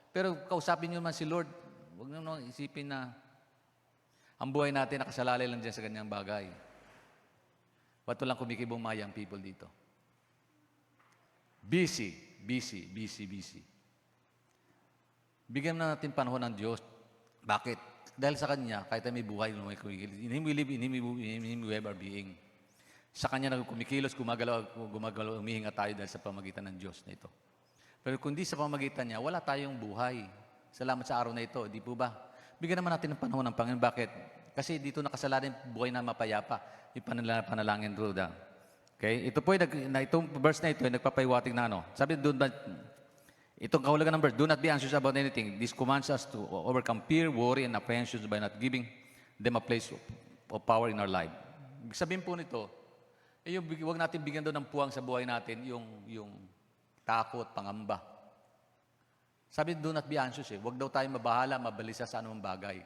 [SPEAKER 1] Pero kausapin nyo naman si Lord, huwag nyo nang isipin na ang buhay natin nakasalalay lang dyan sa ganyang bagay. Ba't walang kumikibong mga young people dito? Busy, busy, busy, busy. Bigyan na natin panahon ng Diyos. Bakit? Dahil sa Kanya, kahit may buhay, in Him we live, in Him we have our being. Sa Kanya na kumikilos, gumagalaw, humihinga tayo dahil sa pamagitan ng Diyos na ito. Pero kundi sa pamagitan niya, wala tayong buhay. Salamat sa araw na ito, di po ba? Bigyan naman natin ng panahon ng Panginoon. Bakit? Kasi dito nakasalalin buhay na mapayapa. Yung panalangin through the. Okay? Ito po, itong verse na ito, nagpapaiwating na ano. Sabi doon ba, itong kahulugan ng verse, do not be anxious about anything. This commands us to overcome fear, worry, and apprehensions by not giving them a place of power in our life. Ibig sabihin po nito, huwag natin bigyan doon ng puwang sa buhay natin, yung takot, pangamba. Sabi, do not be anxious eh. Huwag daw tayo mabahala, mabalisa sa anumang bagay.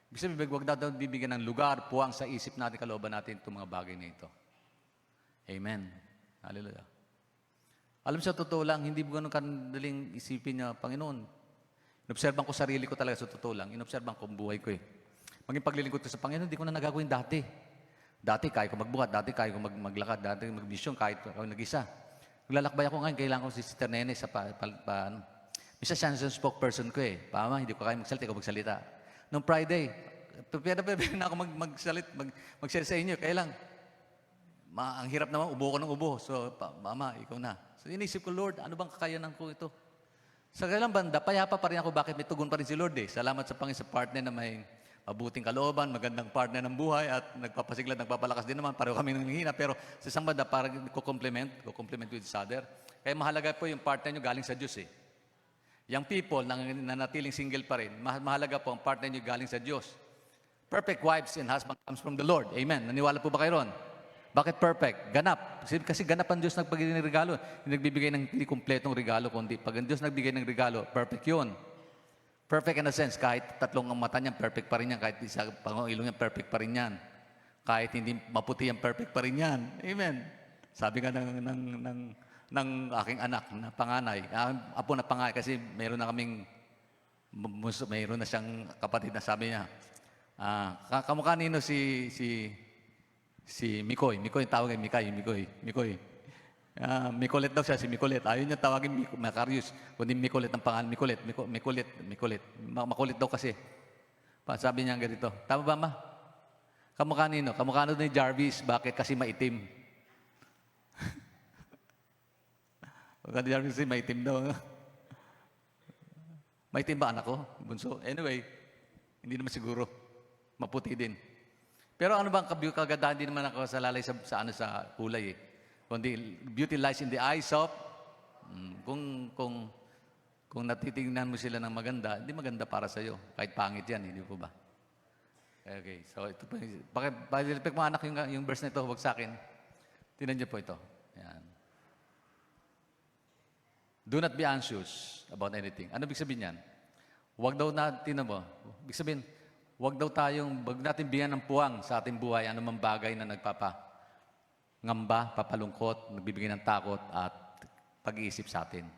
[SPEAKER 1] Ibig sabihin, huwag daw bibigyan ng lugar, puwang sa isip natin, kalooban natin itong mga bagay na ito. Amen. Hallelujah. Alam sa totoo lang, hindi mo ganun kadaling isipin niya, Panginoon. Inobserban ko sarili ko talaga sa totoo lang. Inobserban ko ang buhay ko eh. Maging paglilingkod ko sa Panginoon, hindi ko na nagagawin dati. Dati, kaya ko magbuhat. Dati, kaya ko maglakad. Dati, mag-mission, kahit ako nag-isa. Naglalakbay ako ngayon, kailangan ko si Sister Nene sa Misa siya yung spokesperson ko eh. Pama, hindi ko kaya magsalita, ikaw magsalita. Noong Friday, pwede na ako magsalita sa inyo. Kaya lang, ang hirap naman, ubo ko ng ubo. So, Mama, ikaw na. So, inisip ko, Lord, ano bang kakayanan ko ito? Sa kailang banda, payapa pa rin ako. Bakit may tugon pa rin si Lord eh? Salamat sa Panginoon sa partner na may mabuting kalooban, magandang partner ng buhay at nagpapasiglad, nagpapalakas din naman. Pareho kami nanghihina. Pero sa isang banda, parang ko-complement with each other. Kaya mahalaga po yung partner nyo galing sa Diyos eh. Young people na nanatiling single pa rin, mahalaga po ang partner nyo galing sa Diyos. Perfect wives and husband comes from the Lord. Amen. Naniwala po ba kayo ron? Bakit perfect? Ganap. Kasi ganap ang Diyos nagbigay ng regalo. Hindi nagbibigay ng hindi kumpletong regalo, kundi pag ang Diyos nagbigay ng regalo, perfect yun. Perfect in a sense, kahit tatlong ang mata niyan, perfect pa rin yan. Kahit isa pang ilong niya, perfect pa rin yan. Kahit hindi maputi yan, perfect pa rin yan. Amen. Sabi nga ng aking anak na panganay, apo na panganay, kasi mayroon na siyang kapatid na sabi niya, kamukha nino si Mikoy. Mikoy tawag ay Mikoy. Mikolet daw siya, si Mikolet. Ayaw niya tawagin Macarius, kundi Mikolet ang pangalan. Mikolet. Makulit daw kasi. Sabi niya ganito, tama ba ma? Kamukha nino? Kamukha nino ni Jarvis. Bakit? Kasi maitim.
[SPEAKER 2] Pagka di namin kasi maitim daw. Maitim ba anak ko? Bunso? Anyway, hindi naman siguro. Maputi din. Pero ano bang kagandahan? Hindi naman ako salalay sa kulay eh. Kundi beauty lies in the eyes of kung natitingnan mo sila ng maganda, hindi maganda para sa iyo. Kahit pangit yan, hindi po ba? Okay, so ito po. Pakilipik mo anak yung verse na ito, huwag sa akin. Tingnan niyo po ito. Yan. Do not be anxious about anything. Ano ibig sabihin yan? Huwag daw natin, ibig sabihin, huwag natin bigyan ng puwang sa ating buhay anumang bagay na ngamba, papalungkot, nagbibigay ng takot at pag-iisip sa atin.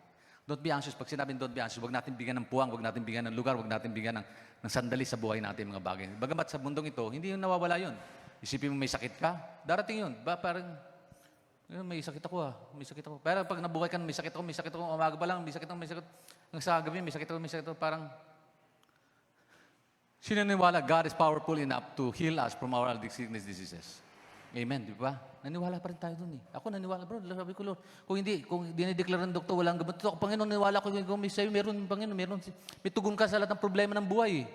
[SPEAKER 2] Don't be anxious. Pag sinabing don't be anxious, huwag natin bigyan ng puwang, huwag natin bigyan ng lugar, huwag natin bigyan ng sandali sa buhay natin mga bagay. Bagamat sa mundong ito, hindi yung nawawala yun. Isipin mo may sakit ka, darating yun. Parang, may sakit ako may sakit ako. Pero pag nabuhay ka, may sakit ako, umaga pa lang, may sakit. Hanggang sa gabi, may sakit ako, parang, sinaniwala, God is powerful enough to heal us from our sickness diseases. Amen, di ba? Naniwala pa rin tayo dun eh. Ako naniwala, bro. Sabi ko, Lord, kung dinideklara ng doktor, walang gamot. Ako, Panginoon, naniwala ko, kung may sa'yo, Panginoon, may tugon ka sa lahat ng problema ng buhay eh.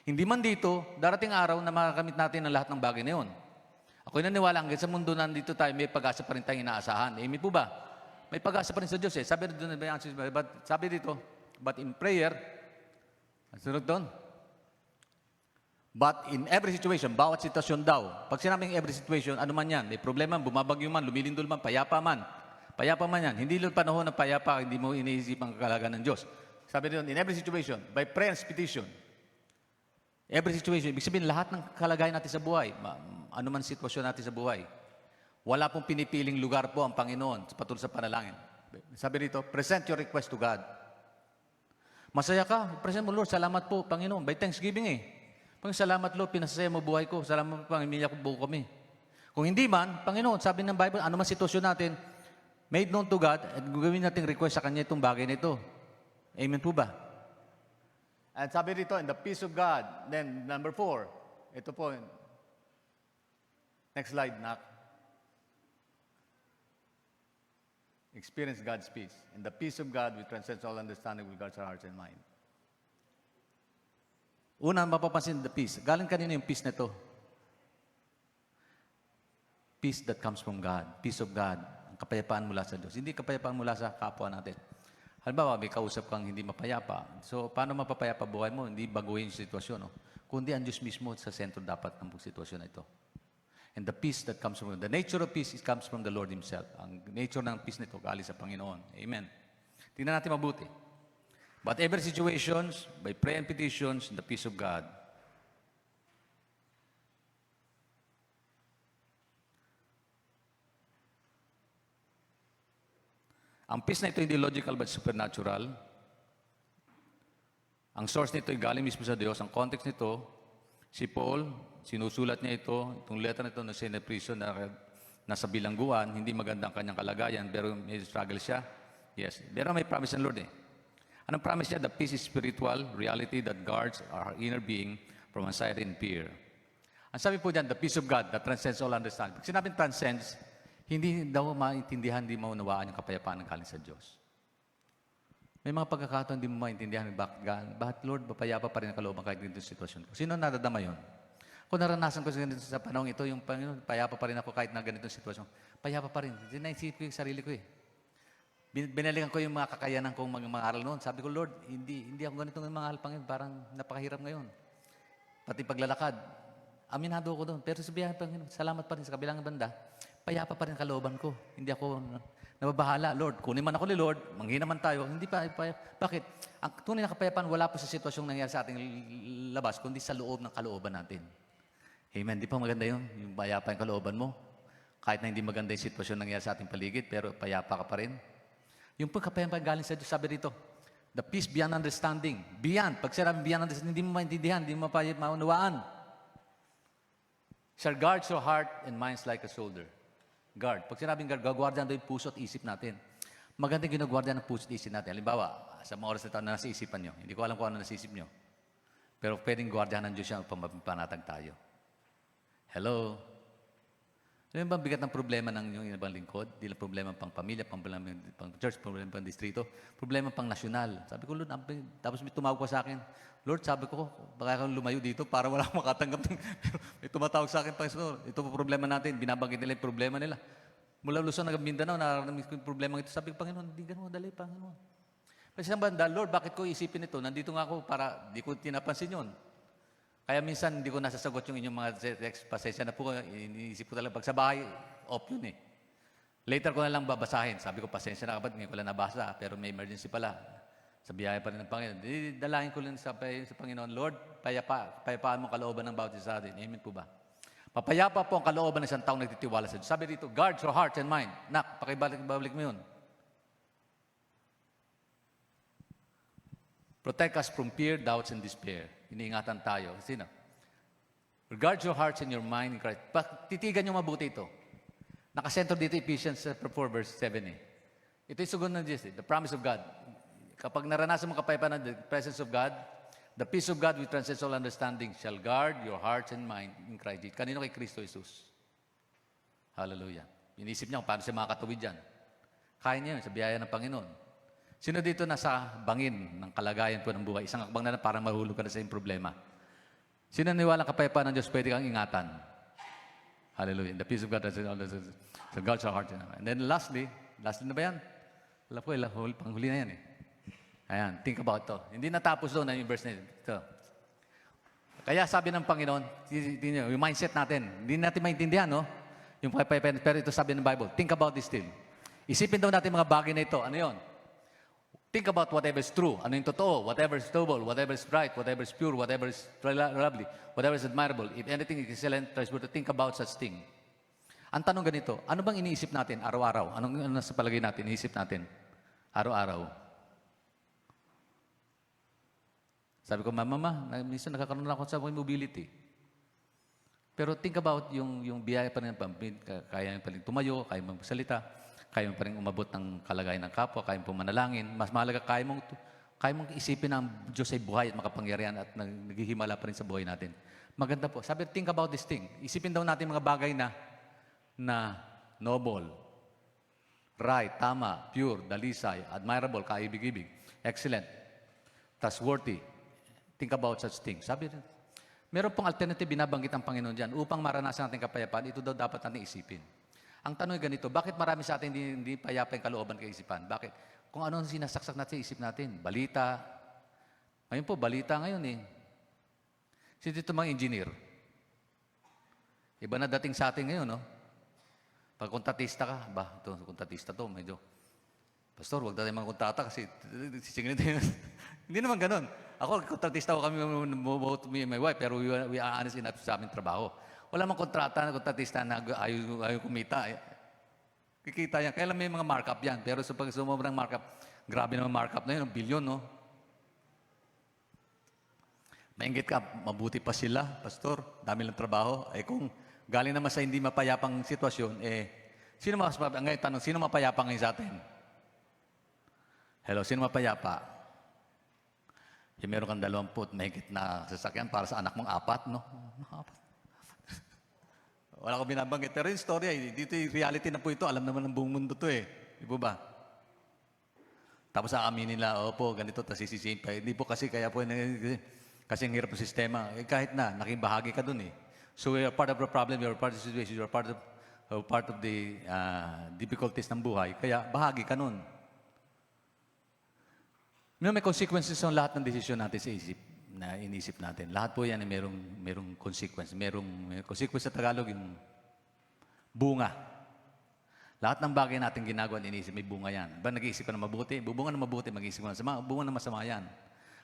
[SPEAKER 2] Hindi man dito, darating araw na makakamit natin ang lahat ng bagay na yun. Ako'y naniwala, hanggang sa mundo nandito tayo, may pag-asa pa rin tayong inaasahan. Amen po ba? May pag-asa pa rin sa Diyos eh. Sabi dito, but in prayer, ang sunod doon, but in every situation, bawat sitwasyon daw. Pag sinabing every situation, ano man yan? May problema, bumabagyo man, lumilindol man, payapa man. Payapa man yan. Hindi lang panahon ng payapa, hindi mo iniisip ang kalagayan ng Diyos. Sabi doon, in every situation, by prayer and petition. Every situation, ibig sabihin lahat ng kalagayan natin sa buhay, ano man sitwasyon natin sa buhay, wala pong pinipiling lugar po ang Panginoon patulad sa panalangin. Sabi dito, present your request to God. Masaya ka, present mo, Lord, salamat po, Panginoon, by thanksgiving eh. Panginoon, salamat Lord, pinasasaya mo buhay ko. Salamat po, pamilya ko, buo kami. Kung hindi man, Panginoon, sabi ng Bible, ano man sitwasyon natin, made known to God, at gagawin natin request sa Kanya itong bagay na ito. Amen po ba? At sabi dito, in the peace of God. Then, number 4, ito po. Next slide, Nak. Experience God's peace. In the peace of God, which transcends all understanding, will guard our hearts and mind. Una, mapapansin the peace. Galing kanina yung peace na ito. Peace that comes from God. Peace of God. Ang kapayapaan mula sa Diyos. Hindi kapayapaan mula sa kapwa natin. Halimbawa, may kausap kang hindi mapayapa. So, paano mapapayapa buhay mo? Hindi baguhin yung sitwasyon. No? Kundi ang Diyos mismo sa sentro dapat ng sitwasyon na ito. And the peace that comes from the nature of peace comes from the Lord Himself. Ang nature ng peace nito galing sa Panginoon. Amen. Tingnan natin mabuti. But every situations, by prayer and petitions, in the peace of God. Ang peace na ito hindi logical but supernatural. Ang source nito ay galing mismo sa Diyos. Ang context nito, si Paul, sinusulat niya ito, itong letter na ito na siya na prison na nasa bilangguan, hindi magandang kanyang kalagayan, pero may struggle siya. Yes, pero may promise ng Lord eh. Anong promise niya? The peace is spiritual reality that guards our inner being from anxiety and fear. Ang sabi po diyan, the peace of God that transcends all understanding. Pag sinabing transcends, hindi daw maintindihan, hindi maunawaan yung kapayapaan ng galing sa Diyos. May mga pagkakataon hindi mo maintindihan, bakit Lord, mapayapa pa rin ang kalooban kahit ganito yung sitwasyon ko? Sino nadadama yun? Kung naranasan ko sa panahon ito, yung Panginoon, payapa pa rin ako kahit na ganito yung sitwasyon. Payapa pa rin. Hindi naisip ko yung sarili ko eh. Binalikan ko yung mga kakayanan kong mag-aral noon. Sabi ko, Lord, hindi ako ganito ng mga Panginoon. Parang napakahirap ngayon. Pati paglalakad. Aminado ako doon. Pero sabihan, Panginoon, salamat pa rin sa kabilang banda. Payapa pa rin kalooban ko. Hindi ako nababahala. Lord, kunin man ako ni Lord, manghina man tayo. Hindi pa. Bakit? Ang tunay na kapayapaan, wala po sa sitwasyong nangyari sa ating labas, kundi sa loob ng kalooban natin. Amen. Di pa maganda yun? Yung payapa yung kalooban mo. Kahit na hindi maganda yung sitwasyon nangyari sa ating paligid, pero payapa ka pa rin. Yung pagkapayapaan galing sa Diyos, sabi dito, the peace beyond understanding. Beyond. Pag sinabi beyond understanding, hindi mo maintindihan, hindi mo maunawaan. Shall guard your heart and minds like a soldier. Guard. Pag sinabing guard, gagwardiyan daw yung puso at isip natin. Magandang ginagwardiyan ng puso at isip natin. Halimbawa, sa mga oras na ito na nasa isipan nyo. Hindi ko alam kung ano nasa isip nyo. Pero pwedeng gwardiyan ng Diyos yan upang mapanatag tayo. Hello?
[SPEAKER 1] Ano ba ang bigat ng problema ng inyong ibang lingkod? Di lang problema pang pamilya, problema pang church, problema pang distrito, problema pang nasyonal. Sabi ko, Lord, tapos may tumawag pa sa akin, Lord, sabi ko, baka kang lumayo dito para wala akong makatanggap. Pero may tumatawag sa akin, Pastor, ito po problema natin, binabanggit nila yung problema nila. Mula Luzon hanggang Mindanao, nararamdaman ko yung problema ito. Sabi ko, Panginoon, hindi ganun madali, Panginoon. Kasi sa banda, Lord, bakit ko isipin ito? Nandito nga ako para di ko tinapansin yun. Kaya minsan hindi ko nasasagot yung inyong mga text. Pasensya na po, iniisip ko talaga. Pag sa bahay, off yun eh. Later ko na lang babasahin. Sabi ko, pasensya na kapag ngayon ko lang nabasa, pero may emergency pala. Sa biyaya pa rin ng Panginoon. Dalangin ko lang sa Panginoon, Lord, payapaan mo kalooban ng bawat isa sa atin. Amen po ba? Papayapa po ang kalooban ng isang taong nagtitiwala sa Diyos. Sabi dito, guard your heart and mind. Nak, pakibalik mo yun. Protect us from fear, doubts, and despair. Iniingatan tayo. Sino? Regard your hearts and your mind in Christ. Titigan nyo mabuti ito. Nakasentro dito Ephesians 4 verse 7 eh. Ito yung sugon ng Diyos eh. The promise of God. Kapag naranasan mo kapayapaan ng the presence of God, the peace of God which transcends all understanding shall guard your hearts and mind in Christ Jesus. Kanino kay Kristo Jesus? Hallelujah. Inisip niya kung paano siya makakatuwid dyan. Kaya niya yun sa biyaya ng Panginoon. Sino dito nasa bangin ng kalagayan po ng buhay? Isang akbang na parang mahulog ka na sa iyong problema. Sino niwalang kapayapaan ng Diyos, pwede kang ingatan? Hallelujah. The peace of God that guards our heart. And then lastly na ba yan? Alam ko, panghuli na yan eh. Ayan, think about ito. Hindi natapos doon na yung verse na ito. Kaya sabi ng Panginoon, yung mindset natin, hindi natin maintindihan, no? Yung kapayapaan, pero ito sabi ng Bible, think about this thing. Isipin daw natin mga bagay na ito. Ano yon? Think about whatever is true. Ano yung totoo? Whatever is noble, whatever is right, whatever is pure, whatever is lovely, whatever is admirable. If anything is excellent, trustworthy, think about such thing. Ang tanong ganito, ano bang iniisip natin araw-araw? Ano sa palagay natin, iniisip natin araw-araw? Sabi ko, Mama, minsan nakakaroon ako sa mobility. Pero think about yung biyaya pa rin ng pampin, kaya pa rin tumayo, kaya magsalita, kaya mo pa rin umabot ng kalagayan ng kapwa, kaya mo manalangin. Mas mahalaga, kaya mong isipin na ang Diyos ay buhay at makapangyarihan at naghihimala pa rin sa buhay natin. Maganda po. Sabi, think about this thing. Isipin daw natin mga bagay na noble, right, tama, pure, dalisay, admirable, kaibig-ibig, excellent, trustworthy. Think about such things. Sabi rin, meron pong alternative binabanggit ang Panginoon dyan. Upang maranasan natin kapayapaan, ito daw dapat natin isipin. Ang tanong ay ganito, bakit marami sa atin hindi payapa yung kalooban kaisipan? Bakit? Kung ano ang sinasaksak natin sa isip natin. Balita. Ngayon po, balita ngayon eh. Sino dito mga engineer? Iba na dating sa atin ngayon, no? Pag kontatista ka, ito, kontatista to, medyo, Pastor, huwag tayo mga kontata kasi sisingin tayo. Hindi naman ganun. Ako, kontratista ko kami, me and my wife, pero we are honest enough sa aming trabaho. Wala mang kontratista na ayaw kumita. Kikita yan. Kaya lang may mga markup yan. Pero sa pag sumobra ng markup, grabe naman markup na yun, bilyon, no? Maingit ka, mabuti pa sila, Pastor, dami lang trabaho. Kung galing naman sa hindi mapayapang sitwasyon, ngayon tanong, sino mapayapa ngayon sa atin? Hello, sino mapayapa? Meron kang 20 mahigit na sasakyan para sa anak mong 4, no? 4. Wala ko binabanggit. Pero yung story ay, dito yung reality na po ito. Alam naman ng buong mundo to eh. Di po ba? Tapos aaminin nila, opo, ganito, tapos sisisihin pa. Hindi po kasi, kaya po, kasi ang hirap ng sistema. Kahit na, naging bahagi ka dun eh. So we are part of the problem, we are part of the situation, you are part of the difficulties ng buhay. Kaya bahagi ka nun. May consequences sa lahat ng desisyon natin sa isip na inisip natin. Lahat po yan ay merong consequence. Merong consequence sa Tagalog, yung bunga. Lahat ng bagay natin ginagawa, inisip, may bunga yan. Ba nag-iisip ka na mabuti? Bubunga na mabuti, mag-iisip ka na masama. Bunga na masama yan.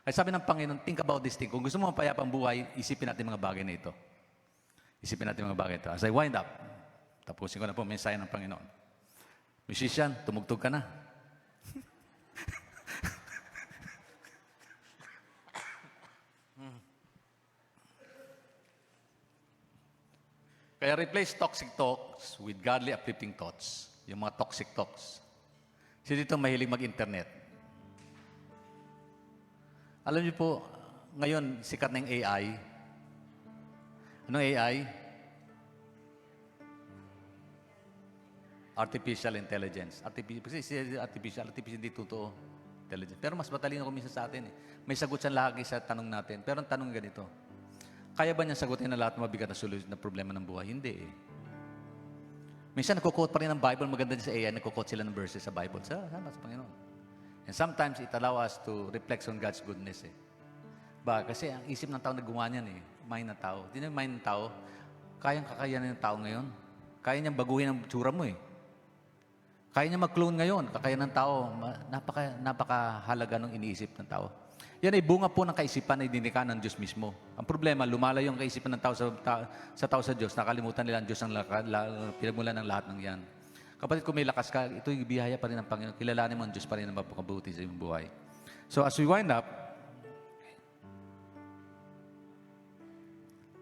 [SPEAKER 1] Kaya sabi ng Panginoon, think about this thing. Kung gusto mo mapayapang buhay, isipin natin mga bagay na ito. Isipin natin mga bagay ito. As I wind up, tapusin ko na po mensahe ng Panginoon. Musician, tumugtog ka na. Kaya replace toxic talks with godly uplifting thoughts. Yung mga toxic talks. Sino dito mahilig mag-internet? Alam niyo po, ngayon sikat na yung AI. Anong AI?
[SPEAKER 2] Artificial intelligence. Artificial hindi totoo. Intelligence. Pero mas matalino kung minsan sa atin eh. May sagot siya lagi sa tanong natin. Pero ang tanong ganito, kaya ba niya sagutin na lahat ng mabigat na solusyon na problema ng buhay? Hindi eh. Minsan nagko-quote pa rin ng Bible, maganda din sa AI, nagko-quote sila ng verses sa Bible. Sa Panginoon. And sometimes it allows us to reflect on God's goodness eh. Kasi ang isip ng tao na gumawa niyan eh. Mind ng tao. Hindi na mind ng tao. Kayang kakayanin ng tao ngayon. Kaya niyang baguhin ang tsura mo eh. Kaya niya mag-clone ngayon. Kakayanan ng tao. Napakahalaga ng iniisip ng tao. Yan ay bunga po ng kaisipan na idinika ng Diyos mismo. Ang problema, lumalayo ang kaisipan ng tao sa tao sa Diyos. Nakalimutan nila ang Diyos ang pinagmulan ng lahat ng yan. Kapatid, kung may lakas ka, ito'y biyaya pa rin ng Panginoon. Kilalanin mo ang Diyos pa rin ang mapakabuti sa iyong buhay. So as we wind up,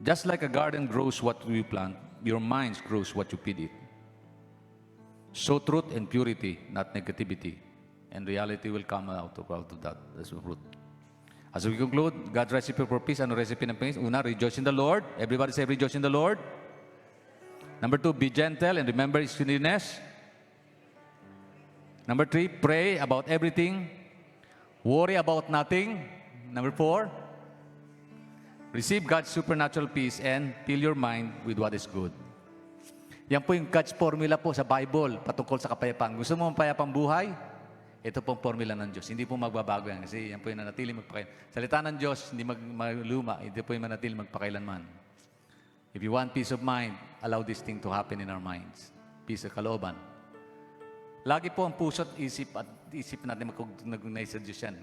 [SPEAKER 2] just like a garden grows what you plant, your mind grows what you feed it. Sow truth and purity, not negativity. And reality will come out of that as a fruit. As we conclude, God's recipe for peace. Ano recipe ng peace? Una, rejoice in the Lord. Everybody say, rejoice in the Lord. Number 2, be gentle and remember His goodness. Number 3, pray about everything. Worry about nothing. Number 4, receive God's supernatural peace and fill your mind with what is good. Yan po yung God's formula po sa Bible patungkol sa kapayapaan. Gusto mo mapayapang buhay? Ito pong formula ng Diyos. Hindi po magbabago yan kasi yan po yung nanatili magpakailan. Salita ng Diyos, hindi magluma. Ito po yung manatili magpakailanman. If you want peace of mind, allow this thing to happen in our minds. Peace sa kalooban. Lagi po ang puso at isip natin mag-ugnay sa Diyos yan.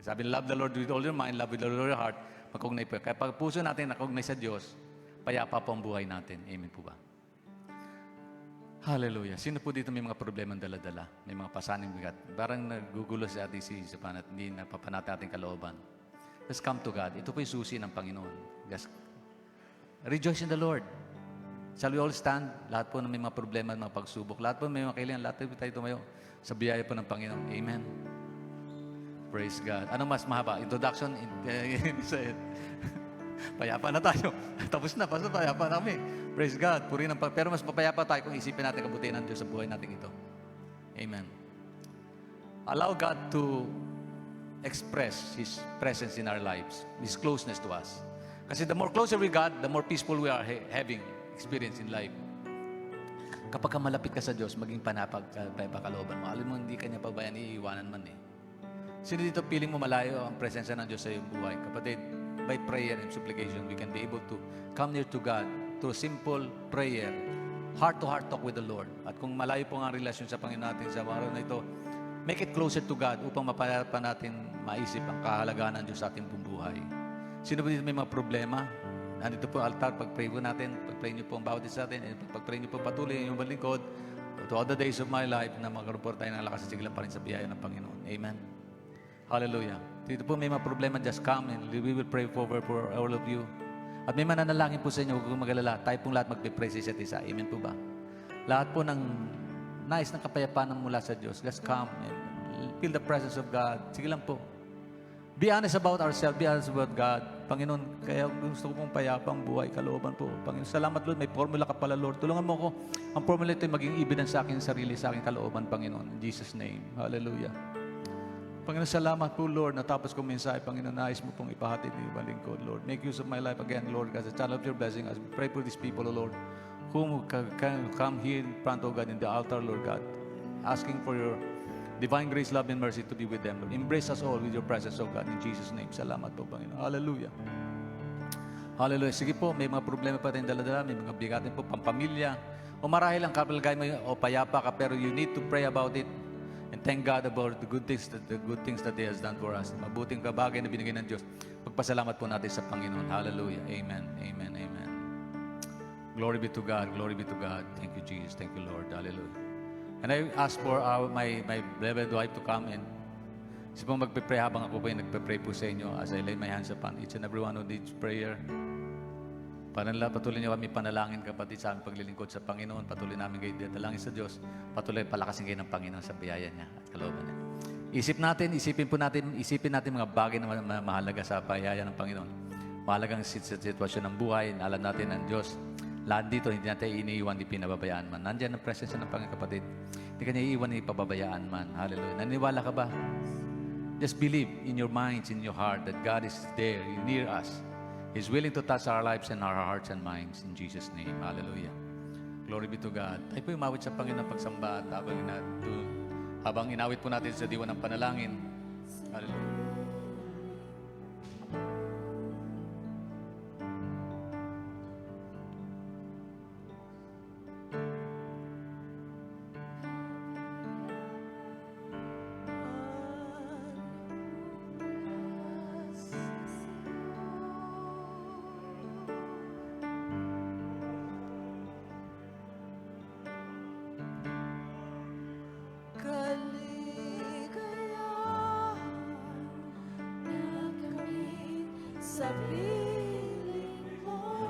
[SPEAKER 2] Sabi, love the Lord with all your mind, love with all your heart, mag-ugnay po. Kaya pag puso natin nakaugnay sa Diyos, payapa po ang buhay natin. Amen po ba? Hallelujah. Sino po dito may mga problemang dala-dala? May mga pasaning bigat. Parang nagugulo sa ating isipan at hindi napapanate ating kalooban. Just come to God. Ito po yung susi ng Panginoon. Just rejoice in the Lord. Shall we all stand? Lahat po na may mga problema, mga pagsubok. Lahat po may mga kailangan. Lahat po tayo tumayo sa biyaya po ng Panginoon. Amen. Praise God. Ano mas mahaba? Introduction? Payapa na tayo. Tapos na. Basta payapa na kami. Praise God. Pero mas mapayapa tayo kung isipin natin kabutihan ng Diyos sa buhay natin ito. Amen. Allow God to express His presence in our lives. His closeness to us. Kasi the more closer with God, the more peaceful we are having experience in life. Kapag ka malapit ka sa Diyos, maging panapakalooban mo. Alam mo, hindi ka niya pabayaan, iiwanan man eh. Sino dito piling mo malayo ang presensya ng Diyos sa iyong buhay? Kapatid, by prayer and supplication, we can be able to come near to God through simple prayer, heart-to-heart talk with the Lord. At kung malayo po ang relasyon sa Panginoon natin sa araw na ito, make it closer to God upang mapayapa natin maisip ang kahalagaan ng Diyos sa ating buhay. Sino ba dito may mga problema? Nandito po ang altar, pag-pray po natin, pag-pray niyo po ang bawat isa natin, pag-pray niyo po patuloy yung balingkod to all the days of my life na magkaroon tayo ng lakas at sigla pa rin sa biyaya ng Panginoon. Amen. Hallelujah. Dito po may mga problema, just come and we will pray for all of you. At may mananalangin po sa inyo, huwag mag-alala. Tayo pong lahat magpe-pray sa isa't isa. Amen po ba? Lahat po ng nais ng kapayapaan mula sa Diyos, just come and feel the presence of God. Sige lang po. Be honest about ourselves. Be honest about God. Panginoon, kaya gusto ko pong payapang buhay, kalooban po. Panginoon, salamat Lord. May formula ka pala, Lord. Tulungan mo ko. Ang formula ito ay maging evidence sa akin sarili, sa aking kalooban, Panginoon. In Jesus' name. Hallelujah. Panginoon, salamat po, Lord. Natapos kong mensahe, Panginoon, nais mo pong ipahatid ng ibaling ko, Lord. Make use of my life again, Lord, as a child of your blessing. As we pray for these people, Lord, whom can come here in front of God in the altar, Lord God, asking for your divine grace, love, and mercy to be with them, Lord. Embrace us all with your presence, oh God, in Jesus' name. Salamat po, Panginoon. Hallelujah. Hallelujah. Sige po, may mga problema pa tayong dala-dala, may mga bigatin po, pampamilya, o marahil ang kapalagay mo, o payapa ka, pero you need to pray about it. And thank God about the good things that He has done for us. Mabuting kabagay na binigay ng Diyos. Pagpasalamat po natin sa Panginoon. Hallelujah. Amen. Amen. Amen. Glory be to God. Glory be to God. Thank you, Jesus. Thank you, Lord. Hallelujah. And I ask for my beloved wife to come and kasi po magpe-pray habang ako po yung nagpe-pray po sa inyo as I lay my hands upon each and every one who needs prayer. Patuloy niyo kami panalangin, kapatid, sa aming paglilingkod sa Panginoon. Patuloy namin kayo dalangin sa Diyos. Patuloy palakasin kayo ng Panginoon sa biyaya niya at kalooban niya. Isipin natin mga bagay na mahalaga sa biyaya ng Panginoon. Mahalagang sitwasyon ng buhay. Alam natin ng Diyos,
[SPEAKER 1] Lahat dito, hindi natin iniiwan, di pinababayaan man. Nandiyan ang presensya ng Panginoon, kapatid. Hindi ka niya iiwan, ni pababayaan man. Hallelujah. Naniwala ka ba? Just believe in your minds, in your heart, that God is there, near us. He's willing to touch our lives and our hearts and minds. In Jesus' name. Hallelujah. Glory be to God. Tayo po umawit sa Panginoon ng pagsamba at habang inawit po natin sa diwa ng panalangin. Hallelujah.
[SPEAKER 3] Sa piling mo,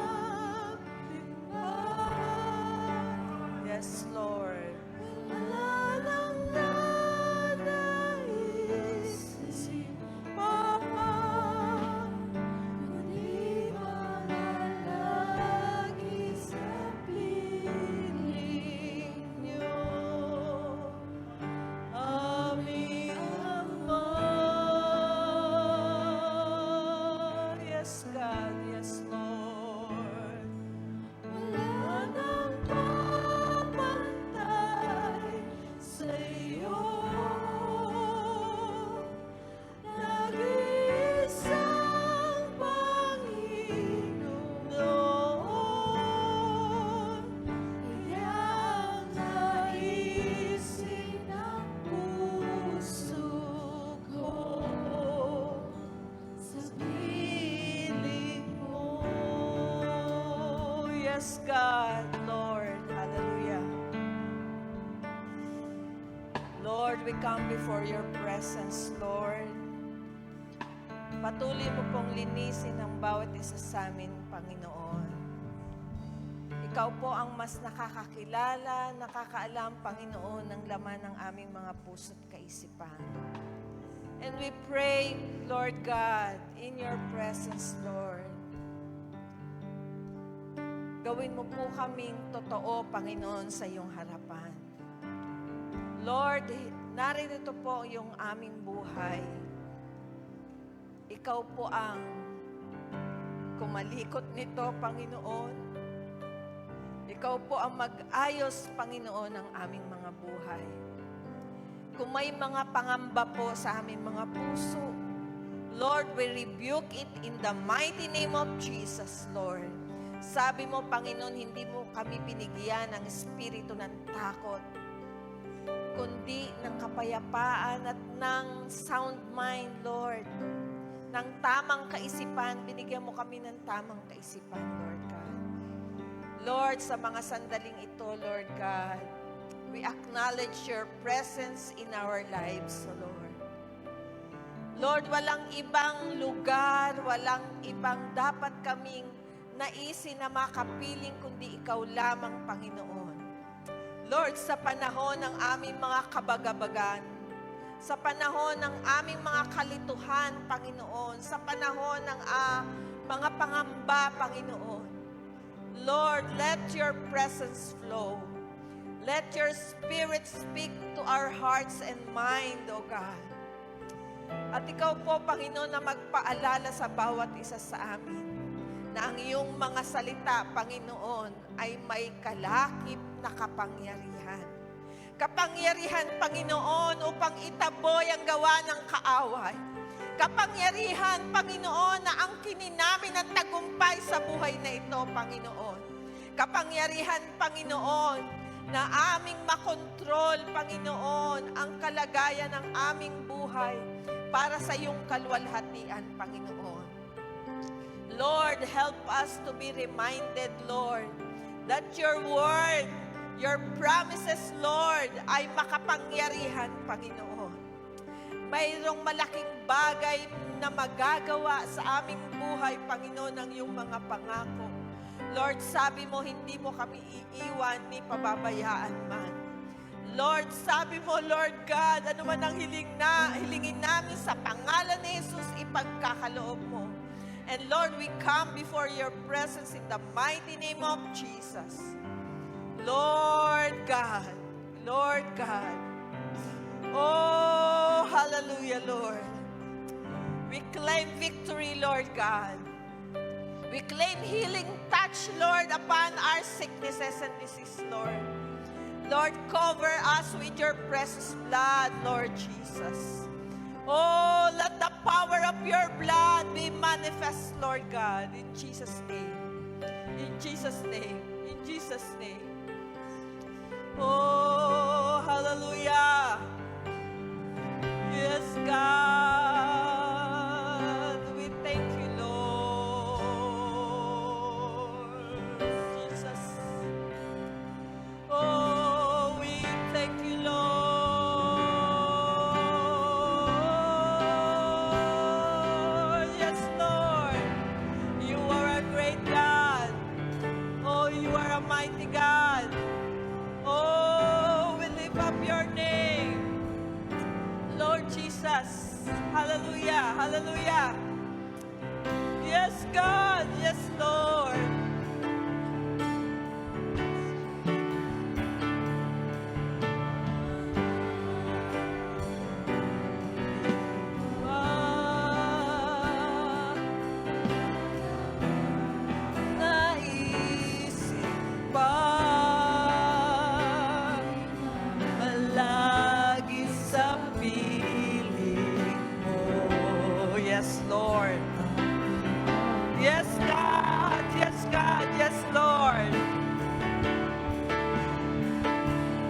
[SPEAKER 3] hanapin mo. Yes, Lord. Wala nang nanaisip pa, kundi manalagi sa piling niyo, aming Ama. Yes, God, yes, Lord. Wala nang papantay sa iyo. Nag-iisang Panginoon, iyang naisin ang puso ko sa piling mo. Yes, God, Lord. Hallelujah. Lord, we come before your presence, Lord. Patuloy mo pong linisin ang bawat isa sa amin, Panginoon. Ikaw po ang mas nakakakilala, nakakaalam, Panginoon, ng laman ng aming mga puso't kaisipan. And we pray, Lord God, in your presence, Lord. Gawin mo po kaming totoo, Panginoon, sa iyong harapan. Lord, narito po yung aming buhay. Ikaw po ang kumalikot nito, Panginoon. Ikaw po ang mag-ayos, Panginoon, ng aming mga buhay. Kung may mga pangamba po sa aming mga puso, Lord, we rebuke it in the mighty name of Jesus, Lord. Sabi mo, Panginoon, hindi mo kami binigyan ng espiritu ng takot, kundi ng kapayapaan at ng sound mind, Lord. Ng tamang kaisipan, binigyan mo kami ng tamang kaisipan, Lord God. Lord, sa mga sandaling ito, Lord God, we acknowledge your presence in our lives, Lord. Lord, walang ibang lugar, walang ibang dapat kaming naisin na makapiling kundi ikaw lamang, Panginoon. Lord, sa panahon ng aming mga kabagabagan, sa panahon ng aming mga kalituhan, Panginoon, sa panahon ng mga pangamba, Panginoon, Lord, let your presence flow. Let your Spirit speak to our hearts and mind, O God. At ikaw po, Panginoon, na magpaalala sa bawat isa sa amin na ang iyong mga salita, Panginoon, ay may kalakip na kapangyarihan. Kapangyarihan, Panginoon, upang itaboy ang gawa ng kaaway. Kapangyarihan, Panginoon, na angkinin namin ang tagumpay sa buhay na ito, Panginoon. Kapangyarihan, Panginoon, na aming makontrol, Panginoon, ang kalagayan ng aming buhay para sa iyong kalwalhatian, Panginoon. Lord, help us to be reminded, Lord, that your word, your promises, Lord, ay makapangyarihan, Panginoon. Mayroong malaking bagay na magagawa sa aming buhay, Panginoon, ng iyong mga pangako. Lord, sabi mo, hindi mo kami iiwan ni pababayaan man. Lord, sabi mo, Lord God, ano man ang hilingin namin sa pangalan ni Jesus, ipagkakaloob mo. And Lord, we come before your presence in the mighty name of Jesus. Lord God, Lord God. Oh, hallelujah, Lord. We claim victory, Lord God. We claim healing touch, Lord, upon our sicknesses and disease, Lord. Lord, cover us with your precious blood, Lord Jesus. Oh, let the power of your blood be manifest, Lord God, in Jesus' name. In Jesus' name. In Jesus' name. Oh, hallelujah. Yes, God. We thank you, Lord. Jesus. Oh, we thank you, Lord. Yes, Lord. You are a great God. Oh, you are a mighty God. Oh, we lift up your name. Lord Jesus. Hallelujah. Hallelujah. Yes, God. Yes, Lord. Naisip pa malagi sa piling mo. Yes, Lord. Yes, God. Yes, God. Yes, Lord.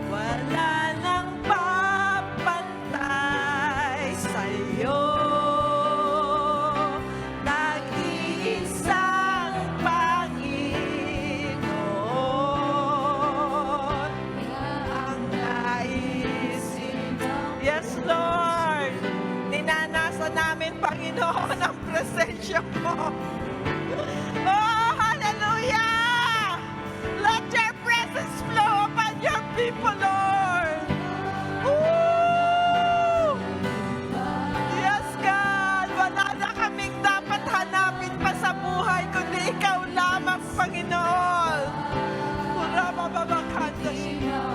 [SPEAKER 3] Wala nang papantay sa'yo. Nag-iisang Panginoon ang naisip. Yes, Lord. Ninanasa namin, Panginoon, ang presensya mo. Oh, hallelujah! Let your presence flow upon your people, Lord. Woo! Yes, God. Wala na kaming dapat hanapin pa sa buhay, kundi ikaw lamang, Panginoon. Urabababakanda siya.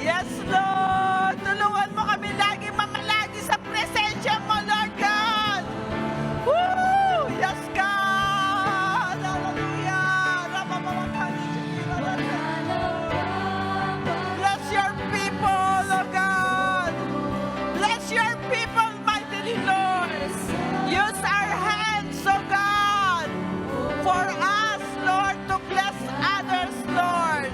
[SPEAKER 3] Yes, Lord. Tulungan mo kami lagi mamalagi sa presensya mo, Lord God. Woo! Yes, God. Hallelujah. Rabababakanda siya. Bless your people, Lord God. Bless your people, mightily, Lord. Use our hands, oh God, for us, Lord, to bless others, Lord.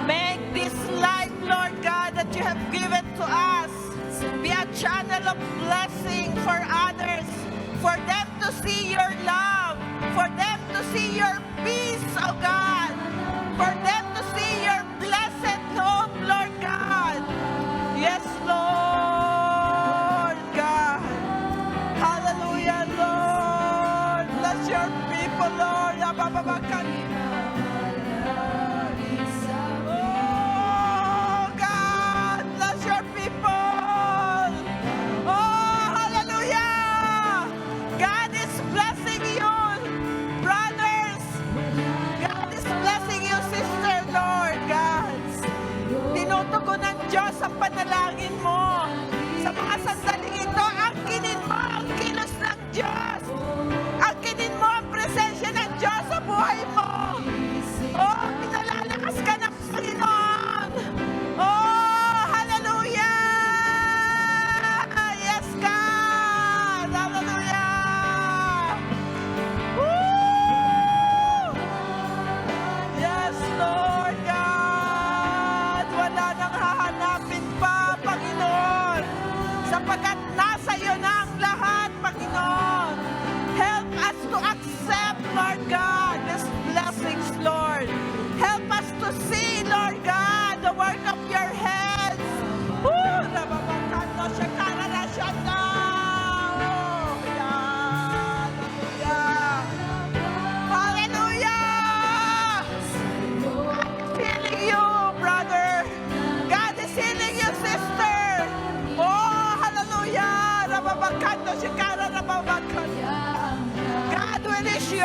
[SPEAKER 3] Make this life, Lord God, that you have given to us be a channel of blessing for others, for them to see your love, for them to see your peace, oh God, for them to see your blessed home, Lord God. Yes, Lord God. Hallelujah, Lord. Bless your people, Lord. Abababakan. Oh, God. Bless your people. Oh, hallelujah. God is blessing you, brothers. God is blessing you, sister, Lord God. Tinutugon ng Diyos ang panalangin mo. Sa mga sandaling ito, angkinin mo ang kilos ng Diyos. Angkinin mo ang presensya ng Diyos sa buhay mo. Oh, pinalalakas ka ng Panginoon. Oh, hallelujah. Yes, God. Hallelujah. Woo! Yes, Lord God. Wala nang hahanapin pa, Panginoon. Sapagkat nasa iyo na ang lahat, Panginoon.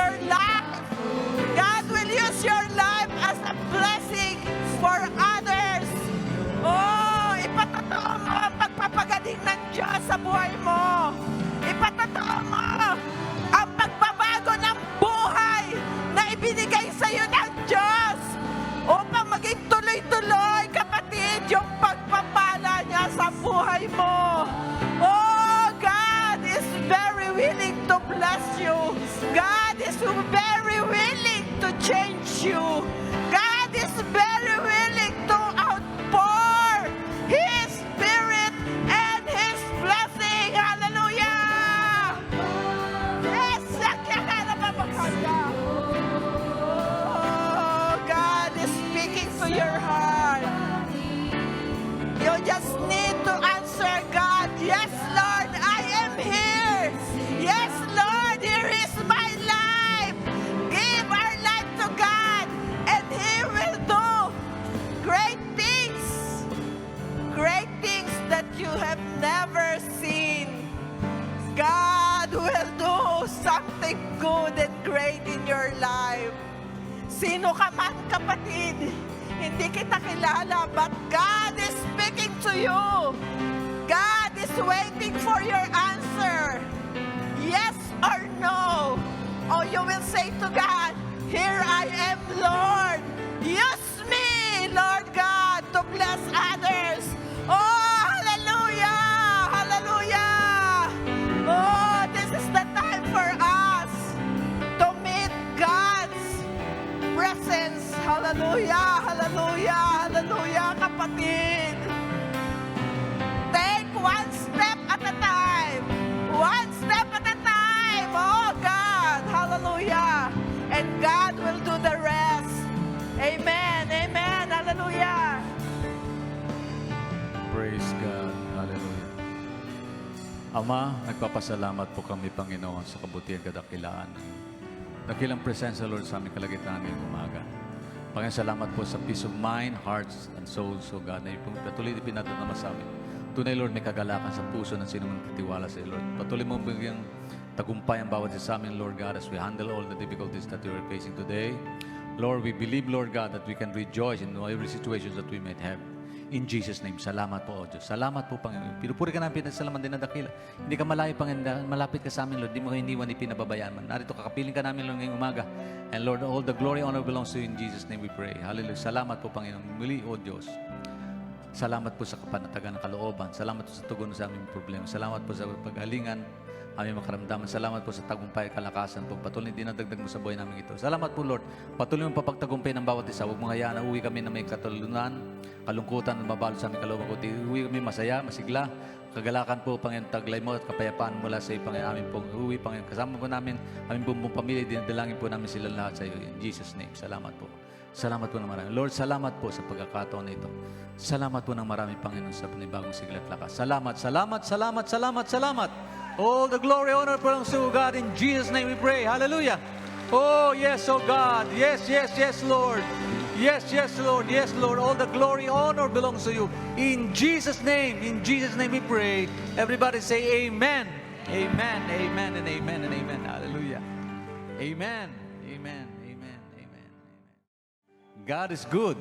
[SPEAKER 3] your life. God will use your life as a blessing for others. Oh, ipatotoo mo ang pagpapagaling ng Diyos sa buhay mo. Ipatotoo mo ang pagbabago ng buhay na ibinigay sa iyo ng Diyos upang maging tuloy-tuloy, kapatid, yung pagpapala niya sa buhay mo. Oh, God is very willing to bless you. God is very willing to change you. God is very willing to outpour His Spirit and His blessing. Hallelujah! Yes! Oh, God is speaking to your heart. You just need to answer God. Yes, Lord, I am here. Yes, Lord, here is my life. Give our life to God, and He will do great things that you have never seen. God will do something good and great in your life. Sino ka man, kapatid, hindi kita kilala, but God is speaking to you. God is waiting for your answer. Yes or no. Or you will say to God, here I am, Lord. Use me, Lord God, to bless others. Oh, hallelujah! Hallelujah! Oh, this is the time for us to meet God's presence. Hallelujah! Hallelujah! Hallelujah, kapatid! Take one step at a time. One step at a time. Oh, God. Hallelujah. And God will do the rest. Amen. Amen. Hallelujah.
[SPEAKER 1] Praise God. Hallelujah. Ama, nagpapasalamat po kami, Panginoon, sa kabutihan kadakilaan. Dakilang presensya, Lord, sa aming kalagitnaan ngayong umaga. Panginoon, salamat po sa peace of mind, hearts, and souls, O God, na ipong patuloy na pinatutama sa amin. Tunay, Lord, may kagalakan sa puso ng sino man titiwala sa iyo, Lord. Patuloy mo bigyan tagumpay ang bawat isa sa amin, Lord God, as we handle all the difficulties that we are facing today. Lord, we believe, Lord God, that we can rejoice in every situation that we might have. In Jesus' name, salamat po, O Diyos. Salamat po, Panginoon. Pinupuri ka namin, pinasalaman din na dakila. Hindi ka malayo, Panginoon. Malapit ka sa amin, Lord. Di mo ka iniwan, di pinababayaan man. Narito, kakapiling ka namin, Lord, ngayong umaga. And Lord, all the glory, honor belongs to you. In Jesus' name we pray. Hallelujah. Salamat po, Panginoon. Muli, O Diyos. Salamat po sa kapanatagan ng kalooban. Salamat po sa tugon sa aming problema. Salamat po sa paghalingan, aming makaramdaman. Salamat po sa tagumpay, kalakasan po. Patuloy dinadagdag mo sa buhay namin ito. Salamat po, Lord. Patuloy mo papagtagumpay ng bawat isa. Huwag mong hayaan na uwi kami na may katulunan, kalungkutan, mabalot sa aming kalooban. Kundi uwi kami masaya, masigla. Kagalakan po, Panginoon, taglay mo at kapayapaan mula sa iyo, Panginoon, amin pong uwi, Panginoon. Kasama po namin, aming pong pamilya, dinadalangin po namin sila lahat sa iyo. In Jesus' name, salamat po. Salamat po ng marami. Lord, salamat po sa pagkakataon na ito. Salamat po ng marami, Panginoon, sa panibagong sigla at lakas. Salamat, salamat, salamat, salamat, salamat. All the glory, honor belongs to God. In Jesus' name we pray. Hallelujah. Oh, yes, oh God. Yes, yes, yes, Lord. Yes, yes, Lord. Yes, Lord. All the glory, honor belongs to you. In Jesus' name we pray. Everybody say amen. Amen, amen, and amen, and amen. Hallelujah. Amen, amen, amen, amen. God is good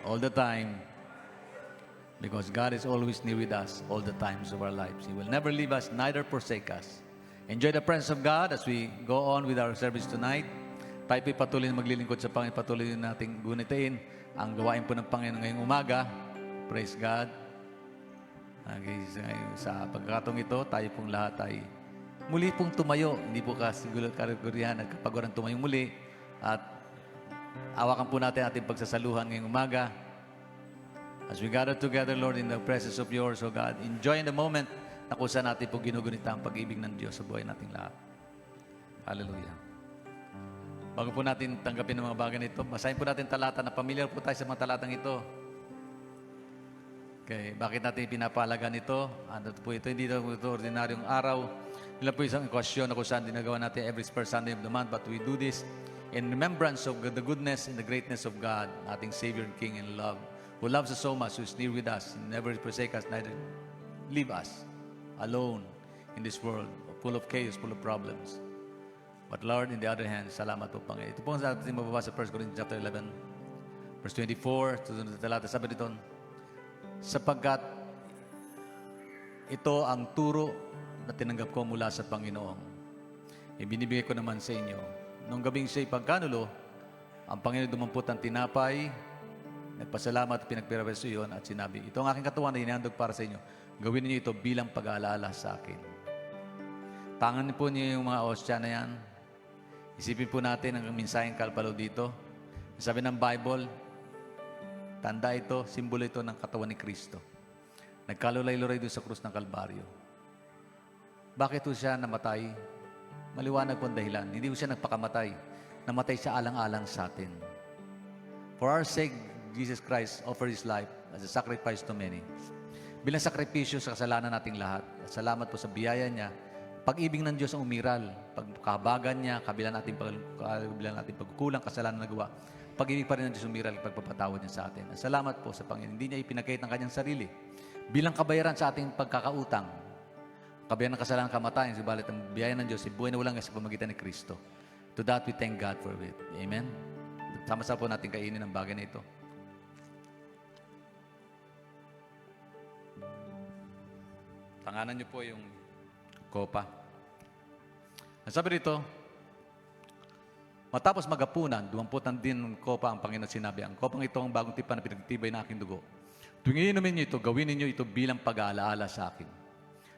[SPEAKER 1] all the time because God is always near with us all the times of our lives. He will never leave us, neither forsake us. Enjoy the presence of God as we go on with our service tonight. Tayo po'y patuloy na maglilingkod sa Panginoon. Patuloy nating gunitain ang gawain po ng Panginoon ngayong umaga. Praise God. Sa pagkakataong ito, tayo pong lahat ay muli pong tumayo. Hindi po karigurihan at kapag tumayong muli. At awakan po natin ating pagsasaluhan ngayong umaga. As we gather together, Lord, in the presence of yours, O God, enjoy the moment na kung saan natin po ginugunita ang pag-ibig ng Diyos sa buhay nating lahat. Hallelujah. Bago po natin tanggapin ang mga bagay nito, basahin po natin talata na pamilyar po tayo sa mga talatang ito. Okay, bakit natin pinapahalagan ito? Ano po ito? Hindi ito ordinaryong araw. Nila po isang ekwasyon na kung saan dinagawa natin every first Sunday of the month, but we do this in remembrance of the goodness and the greatness of God, ating Savior and King and love, who loves us so much, who is near with us, never forsake us, neither leave us alone in this world, full of chaos, full of problems.
[SPEAKER 2] But Lord, in the other hand, salamat po, Panginoon. Ito po ang sa ating mababasa sa 1 Corinthians chapter 11, verse 24, susunod na talata, sabi dito, sapagkat ito ang turo na tinanggap ko mula sa Panginoon. Ibinibigay ko naman sa inyo. Nung gabing siya'y pagkanulo, ang Panginoon dumampot ng tinapay, nagpasalamat at pinagpirabeso iyon at sinabi, ito ang aking katawan na hinihandog para sa inyo. Gawin niyo ito bilang pag-aalala sa akin. Tangan po niyo yung mga ostya na yan. Isipin po natin ang mensaheng kalpalo dito. Sabi ng Bible, tanda ito, simbolo ito ng katawan ni Kristo. Nagkalulay-luray doon sa krus ng Kalbaryo. Bakit po siya namatay? Maliwanag po ang dahilan. Hindi po siya nagpakamatay. Namatay siya alang-alang sa atin. For our sake, Jesus Christ offered His life as a sacrifice to many. Bilang sakripisyo sa kasalanan nating lahat. At salamat po sa biyaya niya. Pag-ibig ng Diyos ang umiral. Pagkabagan niya, kabila nating pagkukulang, kasalanan na gawa. Pag-ibig pa rin ng Diyos umiral, pagpapatawad niya sa atin. At salamat po sa Panginoon. Hindi niya ipinagkait ng kanyang sarili. Bilang kabayaran sa ating pagkakautang. Kabayaran ng kasalanan, kamatayan, subalit ang biyaya ng Diyos, buhay na walang sa pamagitan ni Kristo. To that we thank God for it. Amen? Sama-sama po natin kainin ang bagay na ito. Tanganan niyo po yung kopa. Ang sabi rito, matapos magapunan, dumamputan din ng kopa ang Panginoon sinabi, ang kopang ito ang bagong tipan na pinagtibay na aking dugo. Tuwing inumin niyo ito, gawin ninyo ito bilang pag-aalaala sa akin.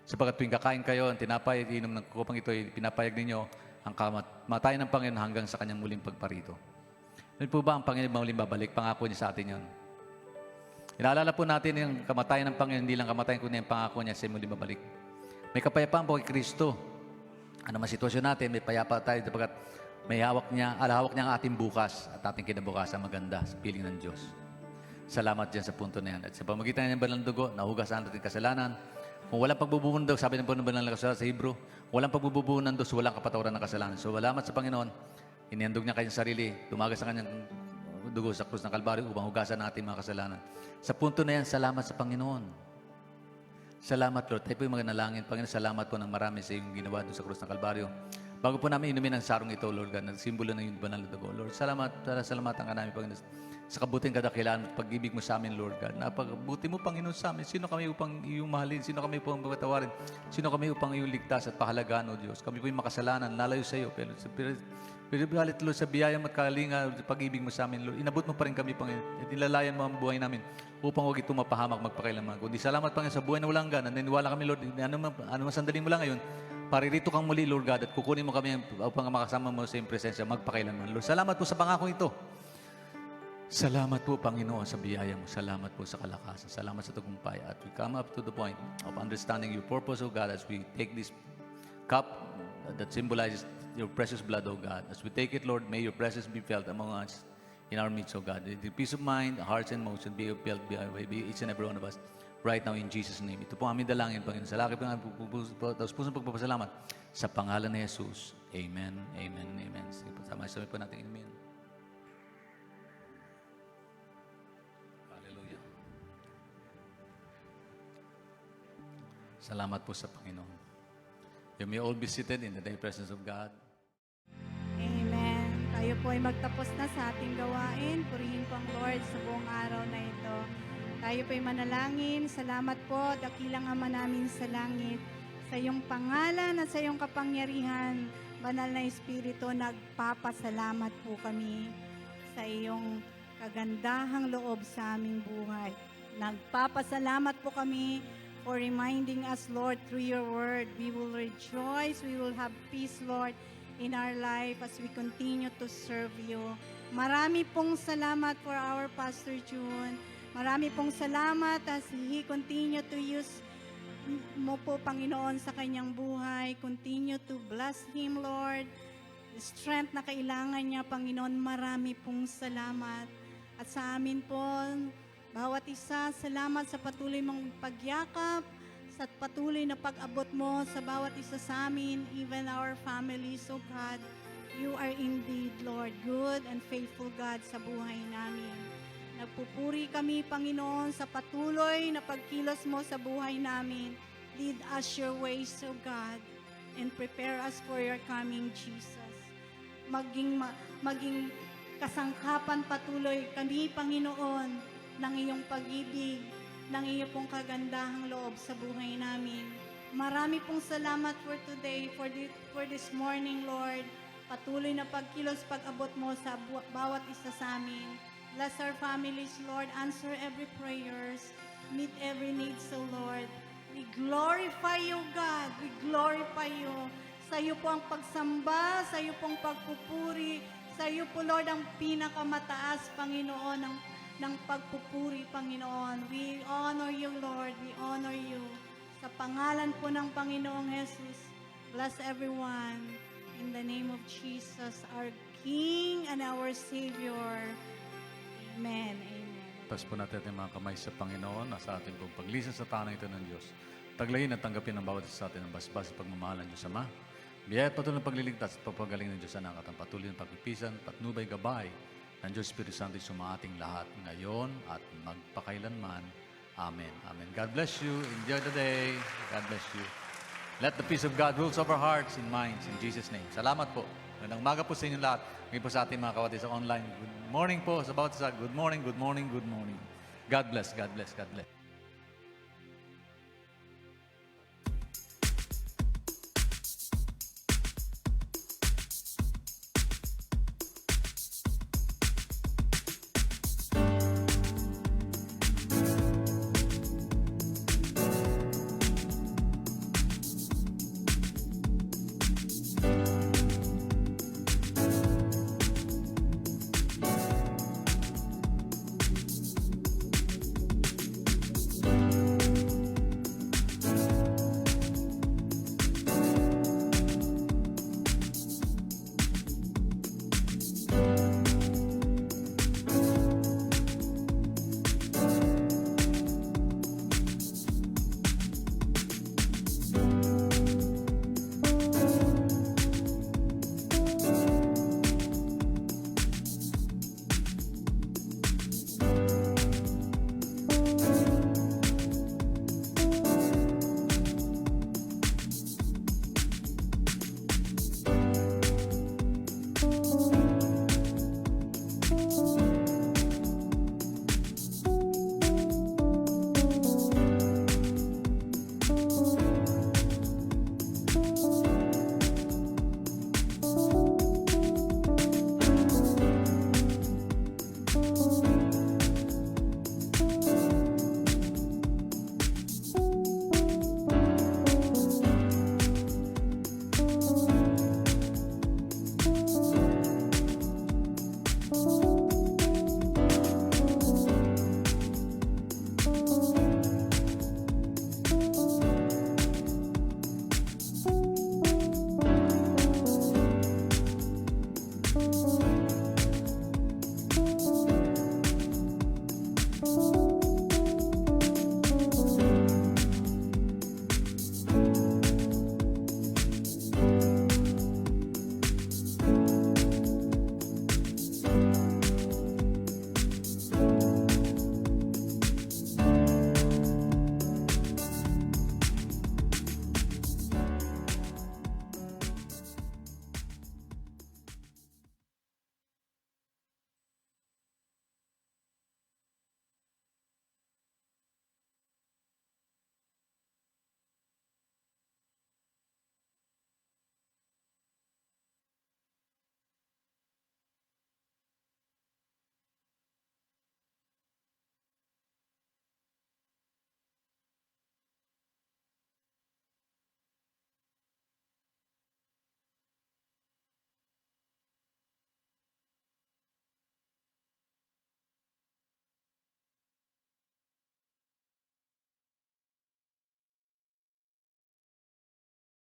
[SPEAKER 2] Sapagkat tuwing kakain kayo, ang tinapay at inom ng kopang ito, pinapayag ninyo ang kamatayan ng Panginoon hanggang sa kanyang muling pagparito. Ano po ba ang Panginoon muling babalik? Pangako niya sa atin yon. Inaalala po natin yung kamatayan ng Panginoon, hindi lang kamatayan kundi yung pangako niya sa muling babalik. May kapayapaan po kay Kristo. Ano man sitwasyon natin, may payapa tayo sapagkat may hawak niya ang ating bukas at ating kinabukasan maganda sa piling ng Diyos. Salamat dyan sa punto na yan. At sa pamagitan ng banal dugo, nahugasan natin kasalanan. Kung walang pagbubuhunan daw, sabi ng banal na kasalanan sa Hebrew, walang pagbubuhunan daw, so walang kapatawaran ng kasalanan. So salamat sa Panginoon, inihandog niya kanyang sarili, tumagas sa kanyang dugo sa krus ng Kalbaryo upang hugasan natin mga kasalanan. Sa punto na yan, salamat sa Panginoon. Salamat, Lord. Tayo po yung mga nalangin. Panginoon, salamat po ng marami sa iyong ginawa doon sa krus ng Kalbaryo. Bago po namin inumin ang sarong ito, Lord God, na simbolo ng iyong banal na dugo. Lord, salamatan ka namin, Panginoon, sa kabuting kadakilaan at pag-ibig mo sa amin, Lord God. Napagbuti mo, Panginoon, sa amin. Sino kami upang iyong mahalin? Sino kami upang pagpatawarin? Sino kami upang iyong ligtas at pahalagaan, O Diyos? Kami po yung makasalanan, lalayo sa iyo. Pero halit, Lord, sa biyaya at kalinga, pag-ibig mo sa amin, Lord. Inabot mo pa rin kami, Panginoon. At ilalayan mo ang buhay namin upang huwag ito mapahamak magpakailanman. Kundi salamat, Panginoon, sa buhay na walang hanggan. Naniniwala kami, Lord, ano man sandaling mo lang ngayon, paririto kang muli, Lord God, at kukunin mo kami upang makasama mo sa iyong presensya magpakailanman. Lord, salamat po sa pangako ito. Salamat po, Panginoon, sa biyaya mo. Salamat po sa kalakasan. Salamat sa tagumpay. At we come up to the point of understanding your purpose, O God, as we take this cup that symbolizes your precious blood, O God. As we take it, Lord, may your presence be felt among us in our midst, O God. The peace of mind, hearts and emotions be felt by each and every one of us right now in Jesus' name. Ito po aming dalangin, Panginoon. Sa laki po ng pusong pagpapasalamat sa pangalan ni Jesus. Amen, amen, amen. Sige po, sama-sama po natin inumin. Hallelujah. Salamat po sa Panginoon. You may all be seated in the day presence of God.
[SPEAKER 4] Amen. Tayo po ay magtapos na sa ating gawain. Purihin po ang Lord sa buong araw na ito. Tayo po ay manalangin. Salamat po, dakilang Ama namin sa langit. Sa iyong pangalan at sa iyong kapangyarihan, Banal na Espiritu, nagpapasalamat po kami sa iyong kagandahang loob sa aming buhay. Nagpapasalamat po kami for reminding us, Lord, through your word. We will rejoice, we will have peace, Lord, in our life as we continue to serve you. Marami pong salamat for our Pastor June. Marami pong salamat as he continue to use mo po, Panginoon, sa kanyang buhay. Continue to bless him, Lord. The strength na kailangan niya, Panginoon, marami pong salamat. At sa amin po, bawat isa, salamat sa patuloy mong pagyakap, sa patuloy na pag-abot mo sa bawat isa sa amin, even our families, oh God. You are indeed, Lord, good and faithful God sa buhay namin. Nagpupuri kami, Panginoon, sa patuloy na pagkilos mo sa buhay namin. Lead us your ways, O God, and prepare us for your coming, Jesus. maging kasangkapan patuloy kami, Panginoon, ng iyong pag-ibig, ng iyong pong kagandahang loob sa buhay namin. Marami pong salamat for today, for this morning, Lord. Patuloy na pagkilos, pag-abot mo sa bawat isa sa amin. Bless our families, Lord. Answer every prayers. Meet every need, so Lord. We glorify you, God. We glorify you. Sa iyo po ang pagsamba, sa iyo pong pagpupuri, sa iyo po, Lord, ang pinakamataas, Panginoon, ng pagpupuri, Panginoon. We honor you, Lord. We honor you. Sa pangalan po ng Panginoong Jesus, bless everyone. In the name of Jesus, our King and our Savior. Amen. Amen.
[SPEAKER 1] Taas po natin ating mga kamay sa Panginoon na sa ating pong paglisan sa tanang ito ng Diyos. Taglayin at tanggapin ang bawat isa sa atin ng basbas sa pagmamahal ng Diyos Ama. Biyaya at patuloy ng pagliligtas at pagpagaling ng Diyos Anak at ang patuloy ng pagpipisan, patnubay gabay ng Diyos Espiritu Santo sa ating lahat ngayon at magpakailanman. Amen. Amen. God bless you. Enjoy the day. God bless you. Let the peace of God rules over hearts and minds in Jesus' name. Salamat po. Magandang umaga po sa inyo lahat. Ngayon po sa ating mga kawati sa online. Good morning po sa bawat isa. Good morning, good morning, good morning. God bless, God bless, God bless.